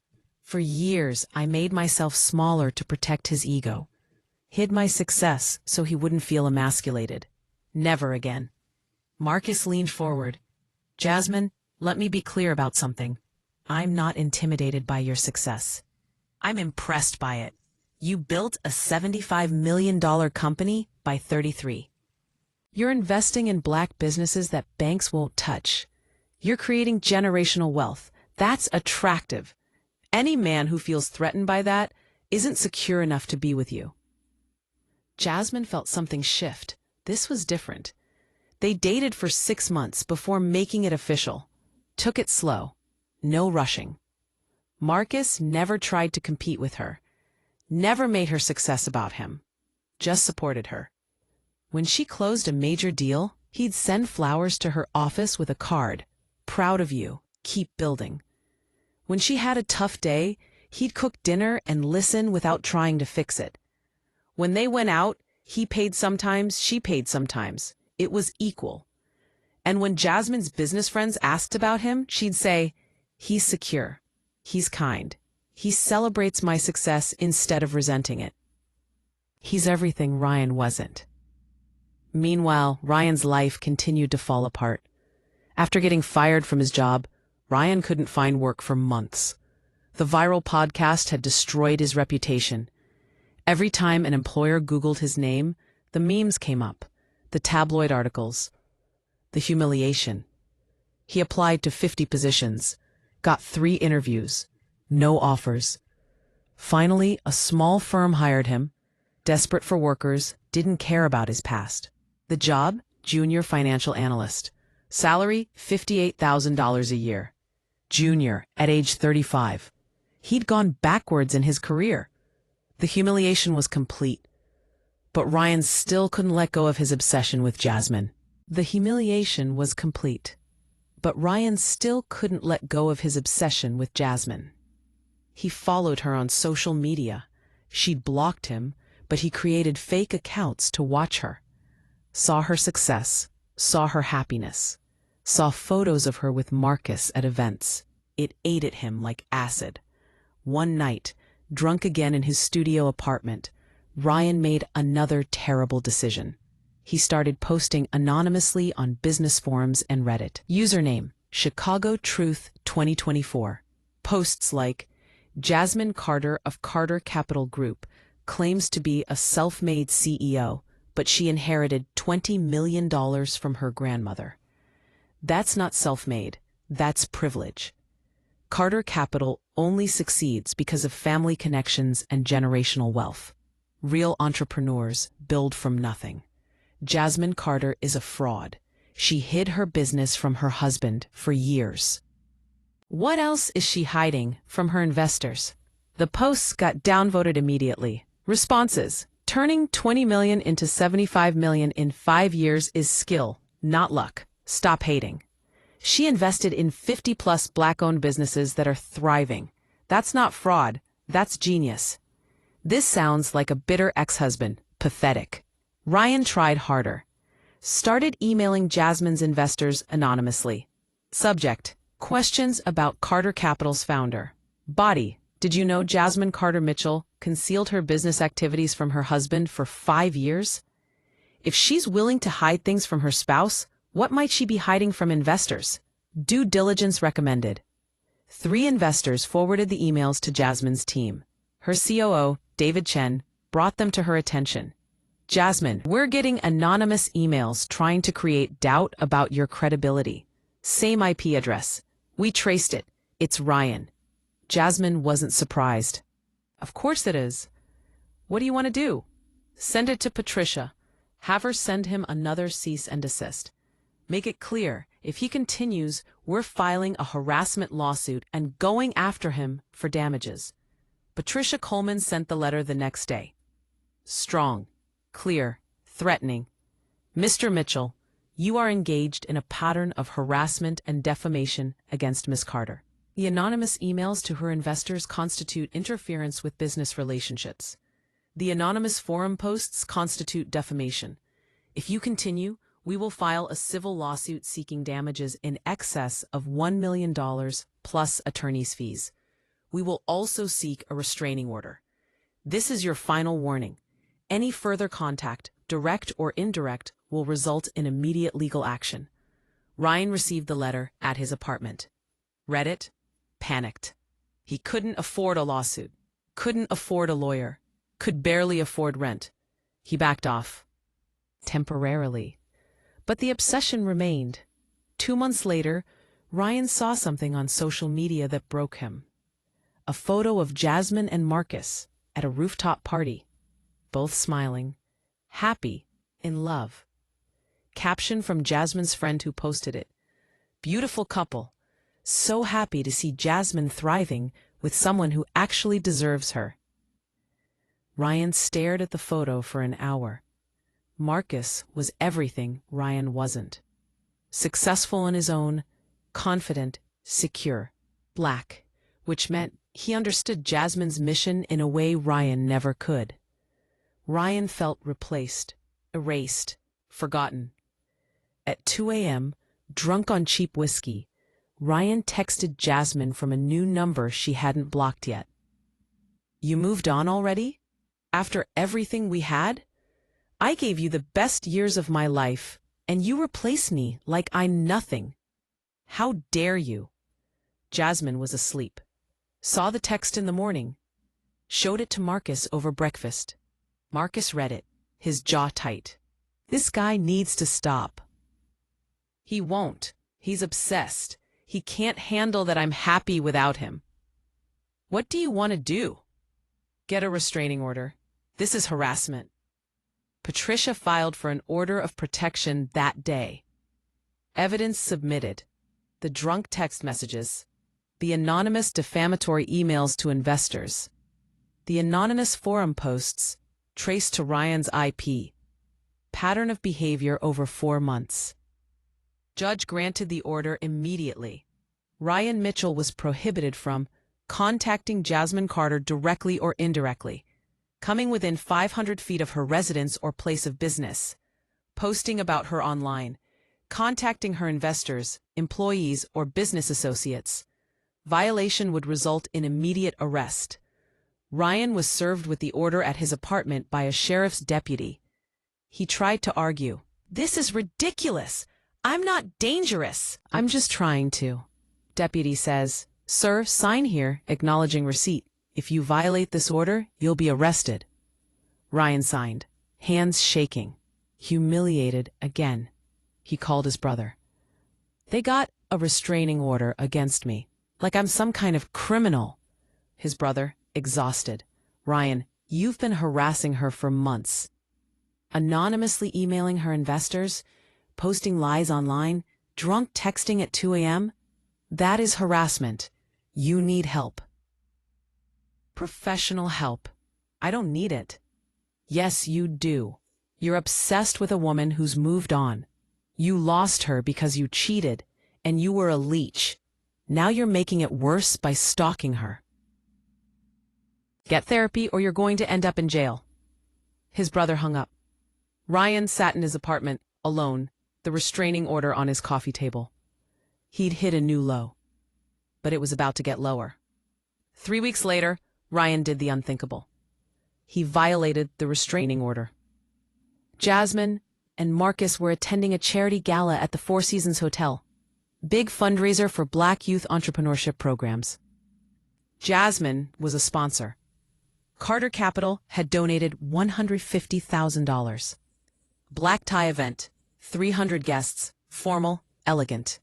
For years, I made myself smaller to protect his ego. Hid my success so he wouldn't feel emasculated. Never again. Marcus leaned forward. Jasmine, let me be clear about something. I'm not intimidated by your success. I'm impressed by it. You built a $75 million company by 33. You're investing in Black businesses that banks won't touch. You're creating generational wealth. That's attractive. Any man who feels threatened by that isn't secure enough to be with you. Jasmine felt something shift. This was different. They dated for 6 months before making it official. Took it slow. No rushing. Marcus never tried to compete with her. Never made her success about him. Just supported her. When she closed a major deal, he'd send flowers to her office with a card. Proud of you. Keep building. When she had a tough day, he'd cook dinner and listen without trying to fix it. When they went out, he paid sometimes, she paid sometimes. It was equal. And when Jasmine's business friends asked about him, she'd say, he's secure. He's kind. He celebrates my success instead of resenting it. He's everything Ryan wasn't. Meanwhile, Ryan's life continued to fall apart. After getting fired from his job, Ryan couldn't find work for months. The viral podcast had destroyed his reputation. Every time an employer Googled his name, the memes came up, the tabloid articles, the humiliation. He applied to 50 positions, got 3 interviews, no offers. Finally, a small firm hired him, desperate for workers, didn't care about his past. The job, junior financial analyst. Salary, $58,000 a year. Junior, at age 35. He'd gone backwards in his career. The humiliation was complete. But Ryan still couldn't let go of his obsession with Jasmine. The humiliation was complete. But Ryan still couldn't let go of his obsession with Jasmine. He followed her on social media. She'd blocked him, but he created fake accounts to watch her. Saw her success, saw her happiness, saw photos of her with Marcus at events. It ate at him like acid. One night, drunk again in his studio apartment, Ryan made another terrible decision. He started posting anonymously on business forums and Reddit. Username, Chicago Truth 2024. Posts like, Jasmine Carter of Carter Capital Group claims to be a self-made CEO, but she inherited $20 million from her grandmother. That's not self-made, that's privilege. Carter Capital only succeeds because of family connections and generational wealth. Real entrepreneurs build from nothing. Jasmine Carter is a fraud. She hid her business from her husband for years. What else is she hiding from her investors? The posts got downvoted immediately. Responses: turning 20 million into 75 million in 5 years is skill, not luck. Stop hating. She invested in 50-plus Black-owned businesses that are thriving. That's not fraud, that's genius. This sounds like a bitter ex-husband. Pathetic. Ryan tried harder. Started emailing Jasmine's investors anonymously. Subject: questions about Carter Capital's founder. Body: did you know Jasmine Carter Mitchell concealed her business activities from her husband for 5 years? If she's willing to hide things from her spouse, what might she be hiding from investors? Due diligence recommended. 3 investors forwarded the emails to Jasmine's team. Her COO, David Chen, brought them to her attention. Jasmine, we're getting anonymous emails trying to create doubt about your credibility. Same IP address. We traced it. It's Ryan. Jasmine wasn't surprised. Of course it is. What do you want to do? Send it to Patricia. Have her send him another cease and desist. Make it clear, if he continues, we're filing a harassment lawsuit and going after him for damages. Patricia Coleman sent the letter the next day. Strong, clear, threatening. Mr. Mitchell, you are engaged in a pattern of harassment and defamation against Ms. Carter. The anonymous emails to her investors constitute interference with business relationships. The anonymous forum posts constitute defamation. If you continue, we will file a civil lawsuit seeking damages in excess of $1 million plus attorney's fees. We will also seek a restraining order. This is your final warning. Any further contact, direct or indirect, will result in immediate legal action. Ryan received the letter at his apartment. Read it, panicked. He couldn't afford a lawsuit, couldn't afford a lawyer, could barely afford rent. He backed off. Temporarily. But the obsession remained. 2 months later, Ryan saw something on social media that broke him. A photo of Jasmine and Marcus at a rooftop party, both smiling, happy, in love. Caption from Jasmine's friend who posted it. Beautiful couple. So happy to see Jasmine thriving with someone who actually deserves her. Ryan stared at the photo for an hour. Marcus was everything Ryan wasn't. Successful on his own, confident, secure, Black, which meant he understood Jasmine's mission in a way Ryan never could. Ryan felt replaced, erased, forgotten. At 2 a.m., drunk on cheap whiskey, Ryan texted Jasmine from a new number she hadn't blocked yet. You moved on already? After everything we had? I gave you the best years of my life, and you replace me like I'm nothing. How dare you? Jasmine was asleep. Saw the text in the morning. Showed it to Marcus over breakfast. Marcus read it, his jaw tight. This guy needs to stop. He won't. He's obsessed. He can't handle that I'm happy without him. What do you want to do? Get a restraining order. This is harassment. Patricia filed for an order of protection that day. Evidence submitted. The drunk text messages. The anonymous defamatory emails to investors. The anonymous forum posts traced to Ryan's IP. Pattern of behavior over 4 months. Judge granted the order immediately. Ryan Mitchell was prohibited from contacting Jasmine Carter directly or indirectly, coming within 500 feet of her residence or place of business, posting about her online, contacting her investors, employees, or business associates. Violation would result in immediate arrest. Ryan was served with the order at his apartment by a sheriff's deputy. He tried to argue. This is ridiculous. I'm not dangerous. I'm just trying to. Deputy says, Sir, sign here, acknowledging receipt. If you violate this order, you'll be arrested. Ryan signed, hands shaking. Humiliated again. He called his brother. They got a restraining order against me, like I'm some kind of criminal. His brother, exhausted. Ryan, you've been harassing her for months. Anonymously emailing her investors, posting lies online, drunk texting at 2 a.m.? That is harassment. You need help. Professional help. I don't need it. Yes, you do. You're obsessed with a woman who's moved on. You lost her because you cheated, and you were a leech. Now you're making it worse by stalking her. Get therapy or you're going to end up in jail. His brother hung up. Ryan sat in his apartment, alone, the restraining order on his coffee table. He'd hit a new low. But it was about to get lower. 3 weeks later, Ryan did the unthinkable. He violated the restraining order. Jasmine and Marcus were attending a charity gala at the Four Seasons Hotel. Big fundraiser for Black youth entrepreneurship programs. Jasmine was a sponsor. Carter Capital had donated $150,000. Black tie event, 300 guests, formal, elegant.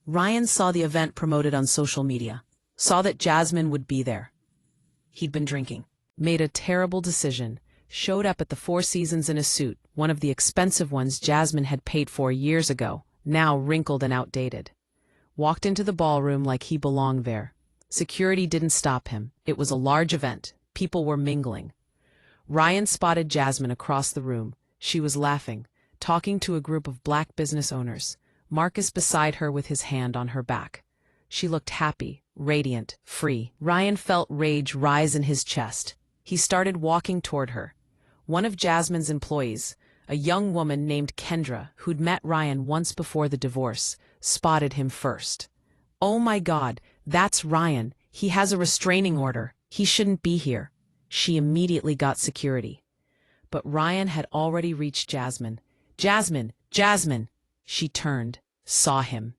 Ryan saw the event promoted on social media, saw that Jasmine would be there. He'd been drinking, made a terrible decision, showed up at the Four Seasons in a suit, one of the expensive ones Jasmine had paid for years ago, now wrinkled and outdated. Walked into the ballroom like he belonged there. Security didn't stop him. It was a large event. People were mingling. Ryan spotted Jasmine across the room. She was laughing, talking to a group of Black business owners. Marcus beside her with his hand on her back. She looked happy, radiant, free. Ryan felt rage rise in his chest. He started walking toward her. One of Jasmine's employees, a young woman named Kendra, who'd met Ryan once before the divorce, spotted him first. "Oh my God, that's Ryan. He has a restraining order. He shouldn't be here." She immediately got security. But Ryan had already reached Jasmine. "Jasmine! Jasmine!" She turned, saw him.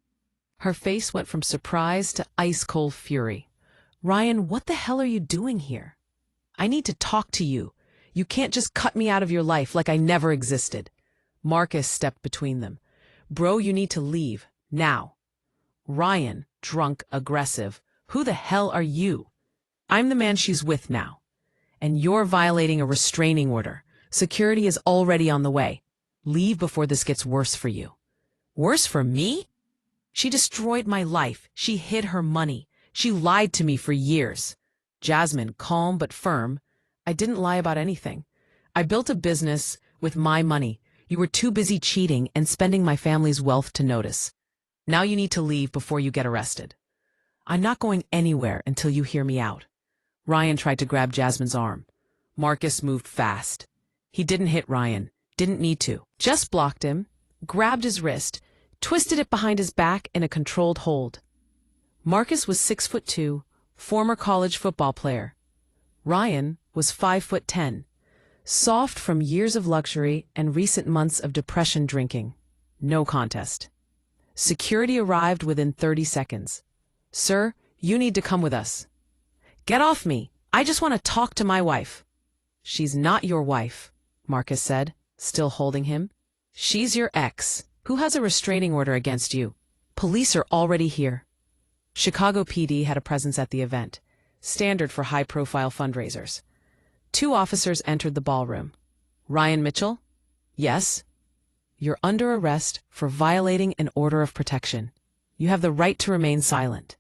Her face went from surprise to ice-cold fury. "Ryan, what the hell are you doing here? I need to talk to you. You can't just cut me out of your life like I never existed." Marcus stepped between them. "Bro, you need to leave. Now." Ryan, drunk, aggressive. "Who the hell are you? I'm the man she's with now. And you're violating a restraining order. Security is already on the way. Leave before this gets worse for you." "Worse for me? She destroyed my life. She hid her money. She lied to me for years." Jasmine, calm but firm. "I didn't lie about anything. I built a business with my money. You were too busy cheating and spending my family's wealth to notice. Now you need to leave before you get arrested." "I'm not going anywhere until you hear me out." Ryan tried to grab Jasmine's arm. Marcus moved fast. He didn't hit Ryan, didn't need to. Just blocked him, grabbed his wrist, twisted it behind his back in a controlled hold. Marcus was 6'2", former college football player. Ryan was 5'10", soft from years of luxury and recent months of depression drinking. No contest. Security arrived within 30 seconds. "Sir, you need to come with us." "Get off me. I just want to talk to my wife." "She's not your wife," Marcus said, still holding him. "She's your ex, who has a restraining order against you. Police are already here." Chicago PD had a presence at the event, standard for high-profile fundraisers. 2 officers entered the ballroom. "Ryan Mitchell?" "Yes." "You're under arrest for violating an order of protection. You have the right to remain silent."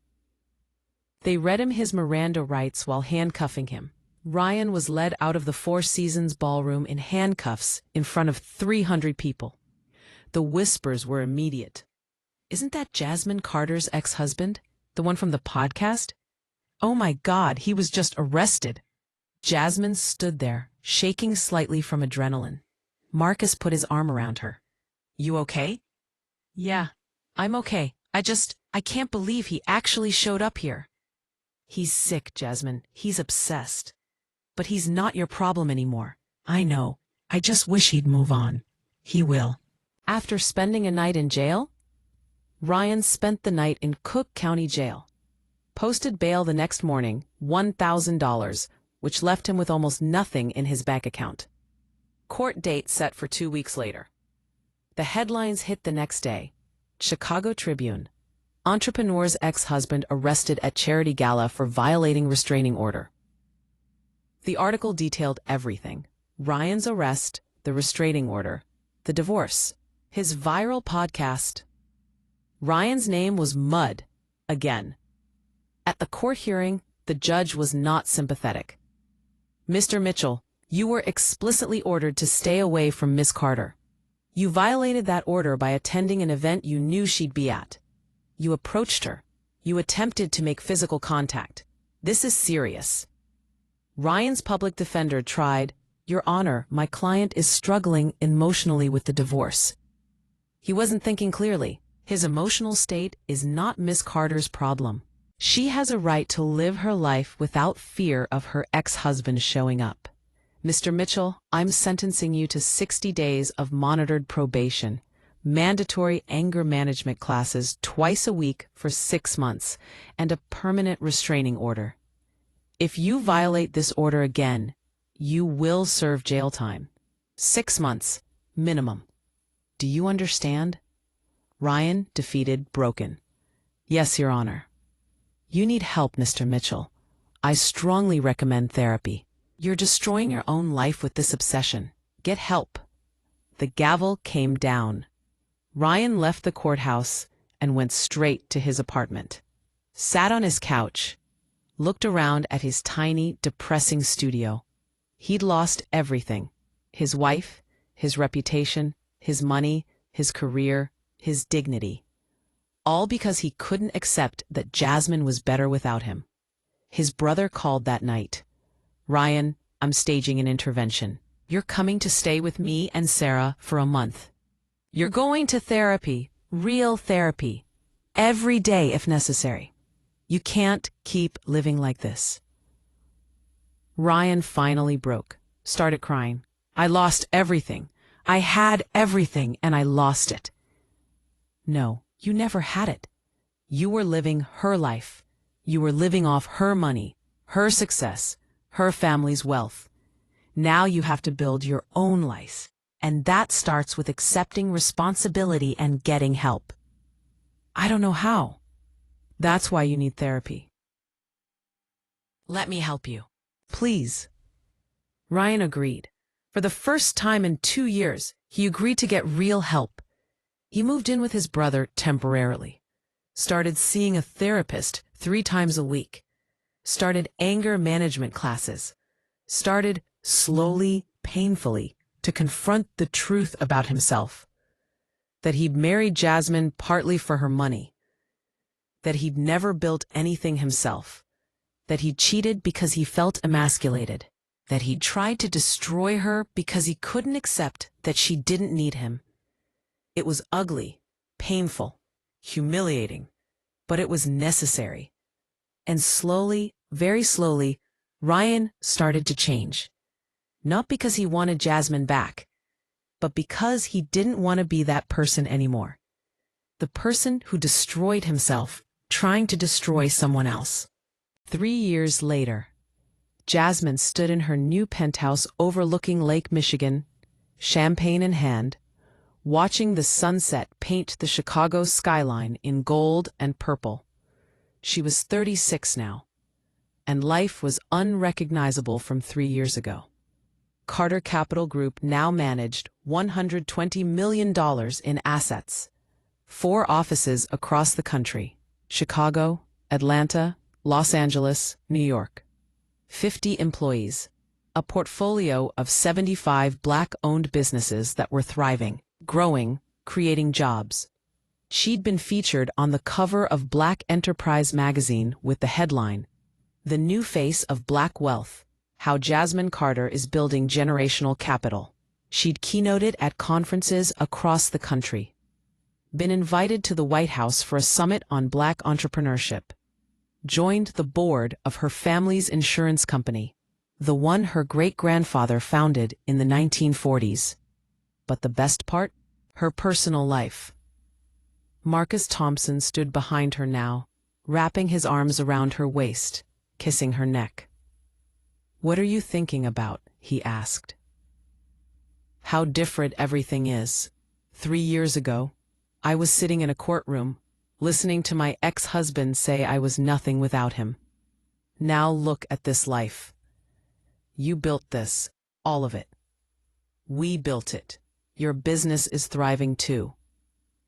They read him his Miranda rights while handcuffing him. Ryan was led out of the Four Seasons ballroom in handcuffs in front of 300 people. The whispers were immediate. "Isn't that Jasmine Carter's ex-husband? The one from the podcast? Oh my God, he was just arrested." Jasmine stood there, shaking slightly from adrenaline. Marcus put his arm around her. "You okay?" "Yeah, I'm okay. I can't believe he actually showed up here." "He's sick, Jasmine. He's obsessed. But he's not your problem anymore." "I know. I just wish he'd move on." "He will." After spending a night in jail? Ryan spent the night in Cook County Jail. Posted bail the next morning, $1,000, which left him with almost nothing in his bank account. Court date set for 2 weeks later. The headlines hit the next day. Chicago Tribune. Entrepreneur's ex-husband arrested at charity gala for violating restraining order. The article detailed everything: Ryan's arrest, the restraining order, the divorce. His viral podcast. Ryan's name was Mud, again. At the court hearing, the judge was not sympathetic. "Mr. Mitchell, you were explicitly ordered to stay away from Miss Carter. You violated that order by attending an event you knew she'd be at. You approached her. You attempted to make physical contact. This is serious." Ryan's public defender tried, "Your Honor, my client is struggling emotionally with the divorce." He wasn't thinking clearly. His emotional state is not Miss Carter's problem. She has a right to live her life without fear of her ex-husband showing up. "Mr. Mitchell, I'm sentencing you to 60 days of monitored probation, mandatory anger management classes twice a week for 6 months, and a permanent restraining order. If you violate this order again, you will serve jail time. 6 months, minimum. Do you understand?" Ryan, defeated, broken. "Yes, Your Honor." "You need help, Mr. Mitchell. I strongly recommend therapy. You're destroying your own life with this obsession. Get help." The gavel came down. Ryan left the courthouse and went straight to his apartment. Sat on his couch, looked around at his tiny, depressing studio. He'd lost everything: his wife, his reputation, his money, his career, his dignity. All because he couldn't accept that Jasmine was better without him. His brother called that night. "Ryan, I'm staging an intervention. You're coming to stay with me and Sarah for a month. You're going to therapy, real therapy, every day if necessary. You can't keep living like this." Ryan finally broke, started crying. "I lost everything. I had everything and I lost it." "No, you never had it. You were living her life. You were living off her money, her success, her family's wealth. Now you have to build your own life, and that starts with accepting responsibility and getting help." "I don't know how." "That's why you need therapy." "Let me help you. Please." Ryan agreed. For the first time in 2 years, he agreed to get real help. He moved in with his brother temporarily, started seeing a therapist 3 times a week, started anger management classes, started slowly, painfully, to confront the truth about himself. That he'd married Jasmine partly for her money. That he'd never built anything himself. That he cheated because he felt emasculated. That he tried to destroy her because he couldn't accept that she didn't need him. It was ugly, painful, humiliating, but it was necessary. And slowly, very slowly, Ryan started to change. Not because he wanted Jasmine back, but because he didn't want to be that person anymore. The person who destroyed himself, trying to destroy someone else. 3 years later, Jasmine stood in her new penthouse overlooking Lake Michigan, champagne in hand, watching the sunset paint the Chicago skyline in gold and purple. She was 36 now, and life was unrecognizable from 3 years ago. Carter Capital Group now managed $120 million in assets, 4 offices across the country: Chicago, Atlanta, Los Angeles, New York. 50 employees, a portfolio of 75 Black-owned businesses that were thriving, growing, creating jobs. She'd been featured on the cover of Black Enterprise magazine with the headline, "The New Face of Black Wealth: How Jasmine Carter is Building Generational Capital." She'd keynoted at conferences across the country, been invited to the White House for a summit on Black entrepreneurship, joined the board of her family's insurance company, the one her great-grandfather founded in the 1940s. But the best part? Her personal life. Marcus Thompson stood behind her now, wrapping his arms around her waist, kissing her neck. "What are you thinking about?" he asked. "How different everything is. 3 years ago, I was sitting in a courtroom, listening to my ex-husband say I was nothing without him. Now look at this life. You built this, all of it. We built it. Your business is thriving too.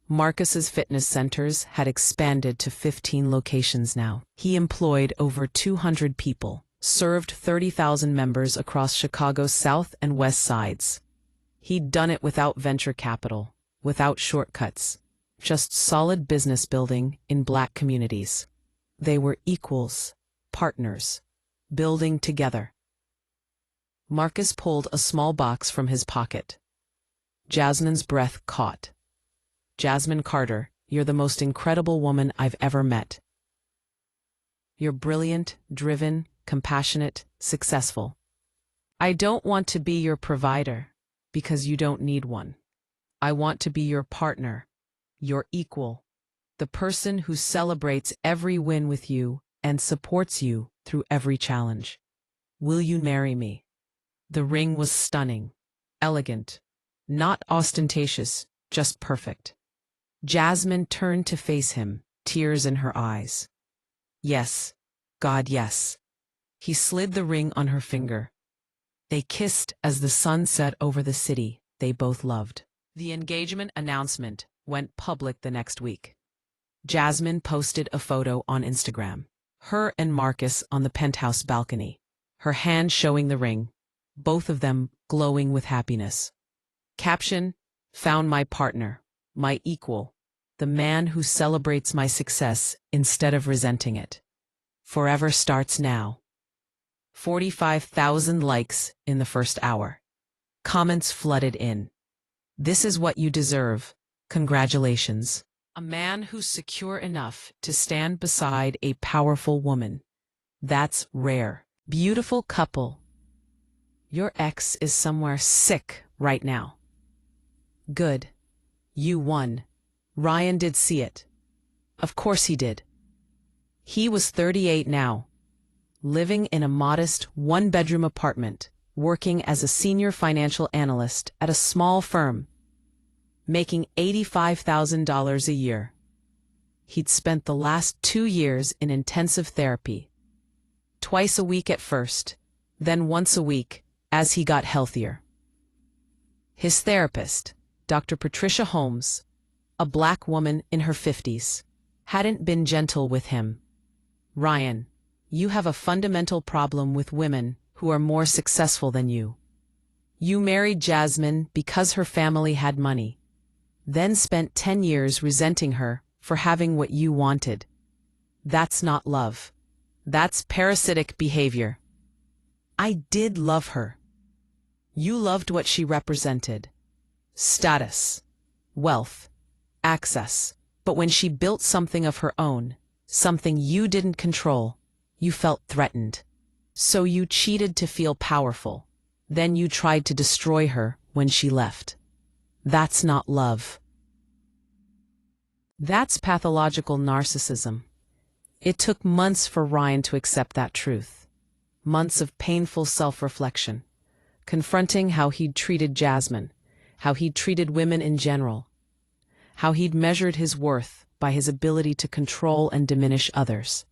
Marcus's fitness centers had expanded to 15 locations now. He employed over 200 people, served 30,000 members across Chicago's south and west sides. He'd done it without venture capital, without shortcuts, just solid business building in Black communities. They were equals, partners, building together. Marcus pulled a small box from his pocket. Jasmine's breath caught. Jasmine Carter, you're the most incredible woman I've ever met. You're brilliant, driven, compassionate, successful. I don't want to be your provider, because you don't need one. I want to be your partner, your equal, the person who celebrates every win with you and supports you through every challenge. Will you marry me? The ring was stunning, elegant, not ostentatious, just perfect. Jasmine turned to face him, tears in her eyes. Yes, God, yes. He slid the ring on her finger. They kissed as the sun set over the city they both loved. The engagement announcement went public the next week. Jasmine posted a photo on Instagram, her and Marcus on the penthouse balcony, her hand showing the ring, both of them glowing with happiness. Caption, found my partner, my equal, the man who celebrates my success instead of resenting it. Forever starts now. 45,000 likes in the first hour. Comments flooded in. This is what you deserve. Congratulations. A man who's secure enough to stand beside a powerful woman. That's rare. Beautiful couple. Your ex is somewhere sick right now. Good. You won. Ryan did see it. Of course he did. He was 38 now, living in a modest one-bedroom apartment, working as a senior financial analyst at a small firm, making $85,000 a year. He'd spent the last 2 years in intensive therapy, twice a week at first, then once a week as he got healthier. His therapist, Dr. Patricia Holmes, a Black woman in her 50s, hadn't been gentle with him. Ryan, you have a fundamental problem with women who are more successful than you. You married Jasmine because her family had money, then spent 10 years resenting her for having what you wanted. That's not love. That's parasitic behavior. I did love her. You loved what she represented. Status, wealth, access. But when she built something of her own, something you didn't control, you felt threatened. So you cheated to feel powerful. Then you tried to destroy her when she left. That's not love. That's pathological narcissism. It took months for Ryan to accept that truth. Months of painful self-reflection, confronting how he'd treated Jasmine, how he'd treated women in general, how he'd measured his worth by his ability to control and diminish others.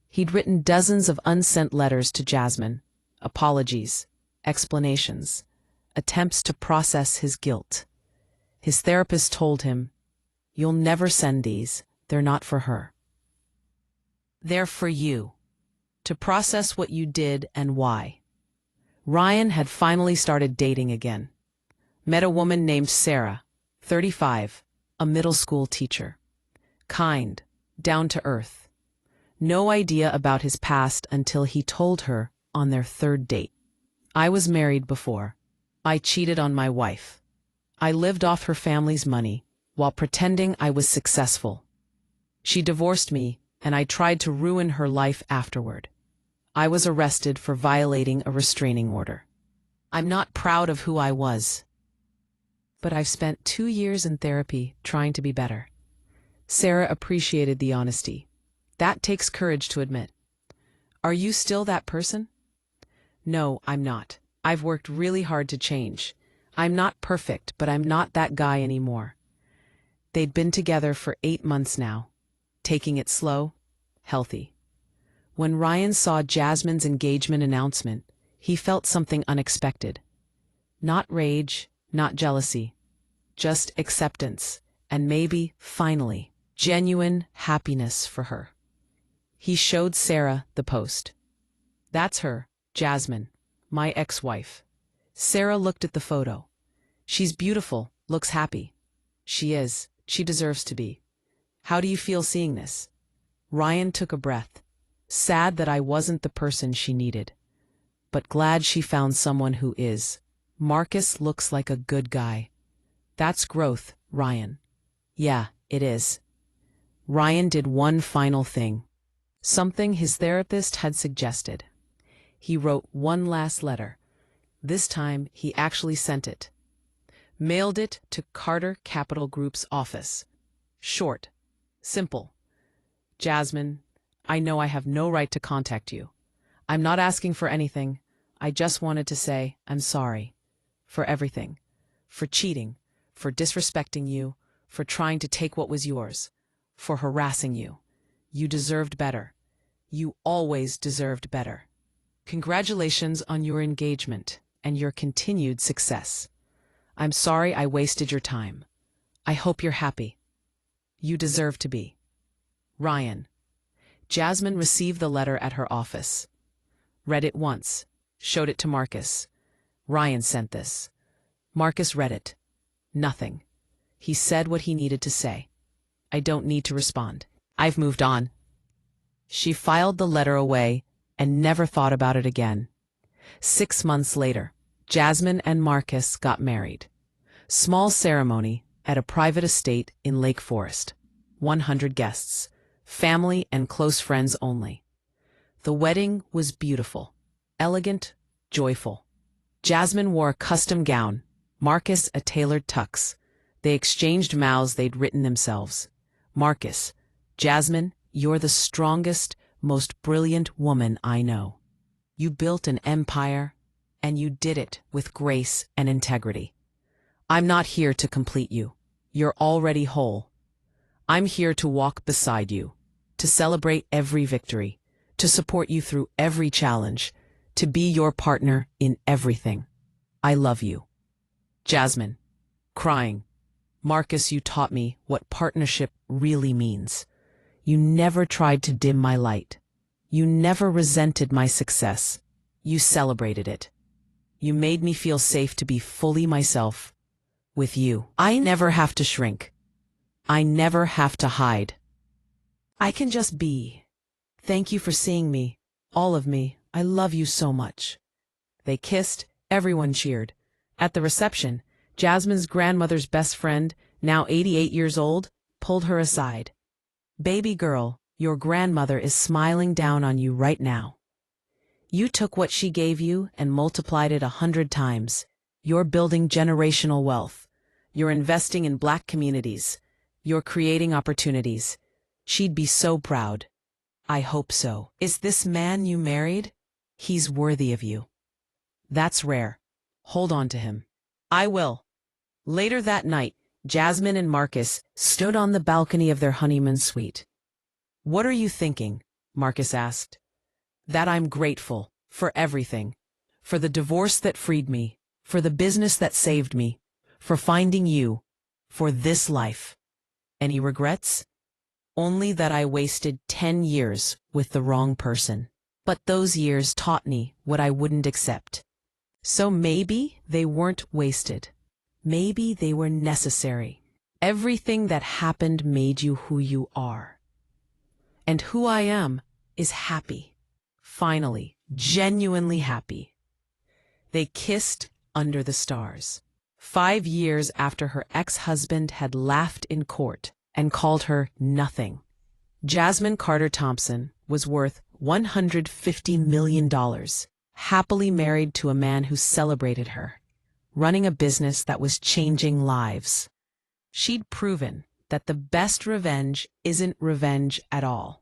He'd written dozens of unsent letters to Jasmine, apologies, explanations, attempts to process his guilt. His therapist told him, "You'll never send these, they're not for her. They're for you, to process what you did and why." Ryan had finally started dating again. Met a woman named Sarah, 35, a middle school teacher. Kind, down to earth. No idea about his past until he told her on their third date. I was married before. I cheated on my wife. I lived off her family's money while pretending I was successful. She divorced me, and I tried to ruin her life afterward. I was arrested for violating a restraining order. I'm not proud of who I was, but I've spent 2 years in therapy trying to be better. Sarah appreciated the honesty. That takes courage to admit. Are you still that person? No, I'm not. I've worked really hard to change. I'm not perfect, but I'm not that guy anymore. They'd been together for 8 months now, taking it slow, healthy. When Ryan saw Jasmine's engagement announcement, he felt something unexpected. Not rage, not jealousy, just acceptance, and maybe, finally, genuine happiness for her. He showed Sarah the post. That's her, Jasmine, my ex-wife. Sarah looked at the photo. She's beautiful, looks happy. She is. She deserves to be. How do you feel seeing this? Ryan took a breath, sad that I wasn't the person she needed, but glad she found someone who is. Marcus looks like a good guy. That's growth, Ryan. Yeah, it is. Ryan did one final thing, something his therapist had suggested. He wrote one last letter. This time, he actually sent it. Mailed it to Carter Capital Group's office. Short. Simple. Jasmine, I know I have no right to contact you. I'm not asking for anything. I just wanted to say I'm sorry. For everything. For cheating. For disrespecting you. For trying to take what was yours. For harassing you. You deserved better. You always deserved better. Congratulations on your engagement and your continued success. I'm sorry I wasted your time. I hope you're happy. You deserve to be. Ryan. Jasmine received the letter at her office. Read it once. Showed it to Marcus. Ryan sent this. Marcus read it. Nothing. He said what he needed to say. I don't need to respond. I've moved on. She filed the letter away and never thought about it again. 6 months later, Jasmine and Marcus got married. Small ceremony at a private estate in Lake Forest. 100 guests. Family and close friends only. The wedding was beautiful, elegant, joyful. Jasmine wore a custom gown, Marcus a tailored tux. They exchanged vows they'd written themselves. Marcus, Jasmine, you're the strongest, most brilliant woman I know. You built an empire, and you did it with grace and integrity. I'm not here to complete you. You're already whole. I'm here to walk beside you, to celebrate every victory, to support you through every challenge, to be your partner in everything. I love you. Jasmine, crying. Marcus, you taught me what partnership really means. You never tried to dim my light. You never resented my success. You celebrated it. You made me feel safe to be fully myself. With you, I never have to shrink. I never have to hide. I can just be. Thank you for seeing me, all of me. I love you so much. They kissed, everyone cheered. At the reception, Jasmine's grandmother's best friend, now 88 years old, pulled her aside. Baby girl, your grandmother is smiling down on you right now. You took what she gave you and multiplied it 100 times. You're building generational wealth. You're investing in Black communities. You're creating opportunities. She'd be so proud. I hope so. Is this man you married? He's worthy of you. That's rare. Hold on to him. I will. Later that night, Jasmine and Marcus stood on the balcony of their honeymoon suite. What are you thinking? Marcus asked. That I'm grateful for everything. For the divorce that freed me. For the business that saved me. For finding you. For this life. Any regrets? Only that I wasted 10 years with the wrong person. But those years taught me what I wouldn't accept. So maybe they weren't wasted. Maybe they were necessary. Everything that happened made you who you are. And who I am is happy. Finally, genuinely happy. They kissed under the stars. 5 years after her ex-husband had laughed in court and called her nothing. Jasmine Carter Thompson was worth $150 million, happily married to a man who celebrated her, running a business that was changing lives. She'd proven that the best revenge isn't revenge at all.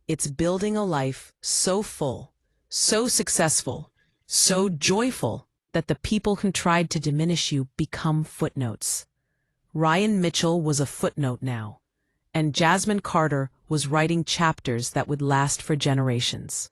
It's building a life so full, so successful, so joyful that the people who tried to diminish you become footnotes. Ryan Mitchell was a footnote now, and Jasmine Carter was writing chapters that would last for generations.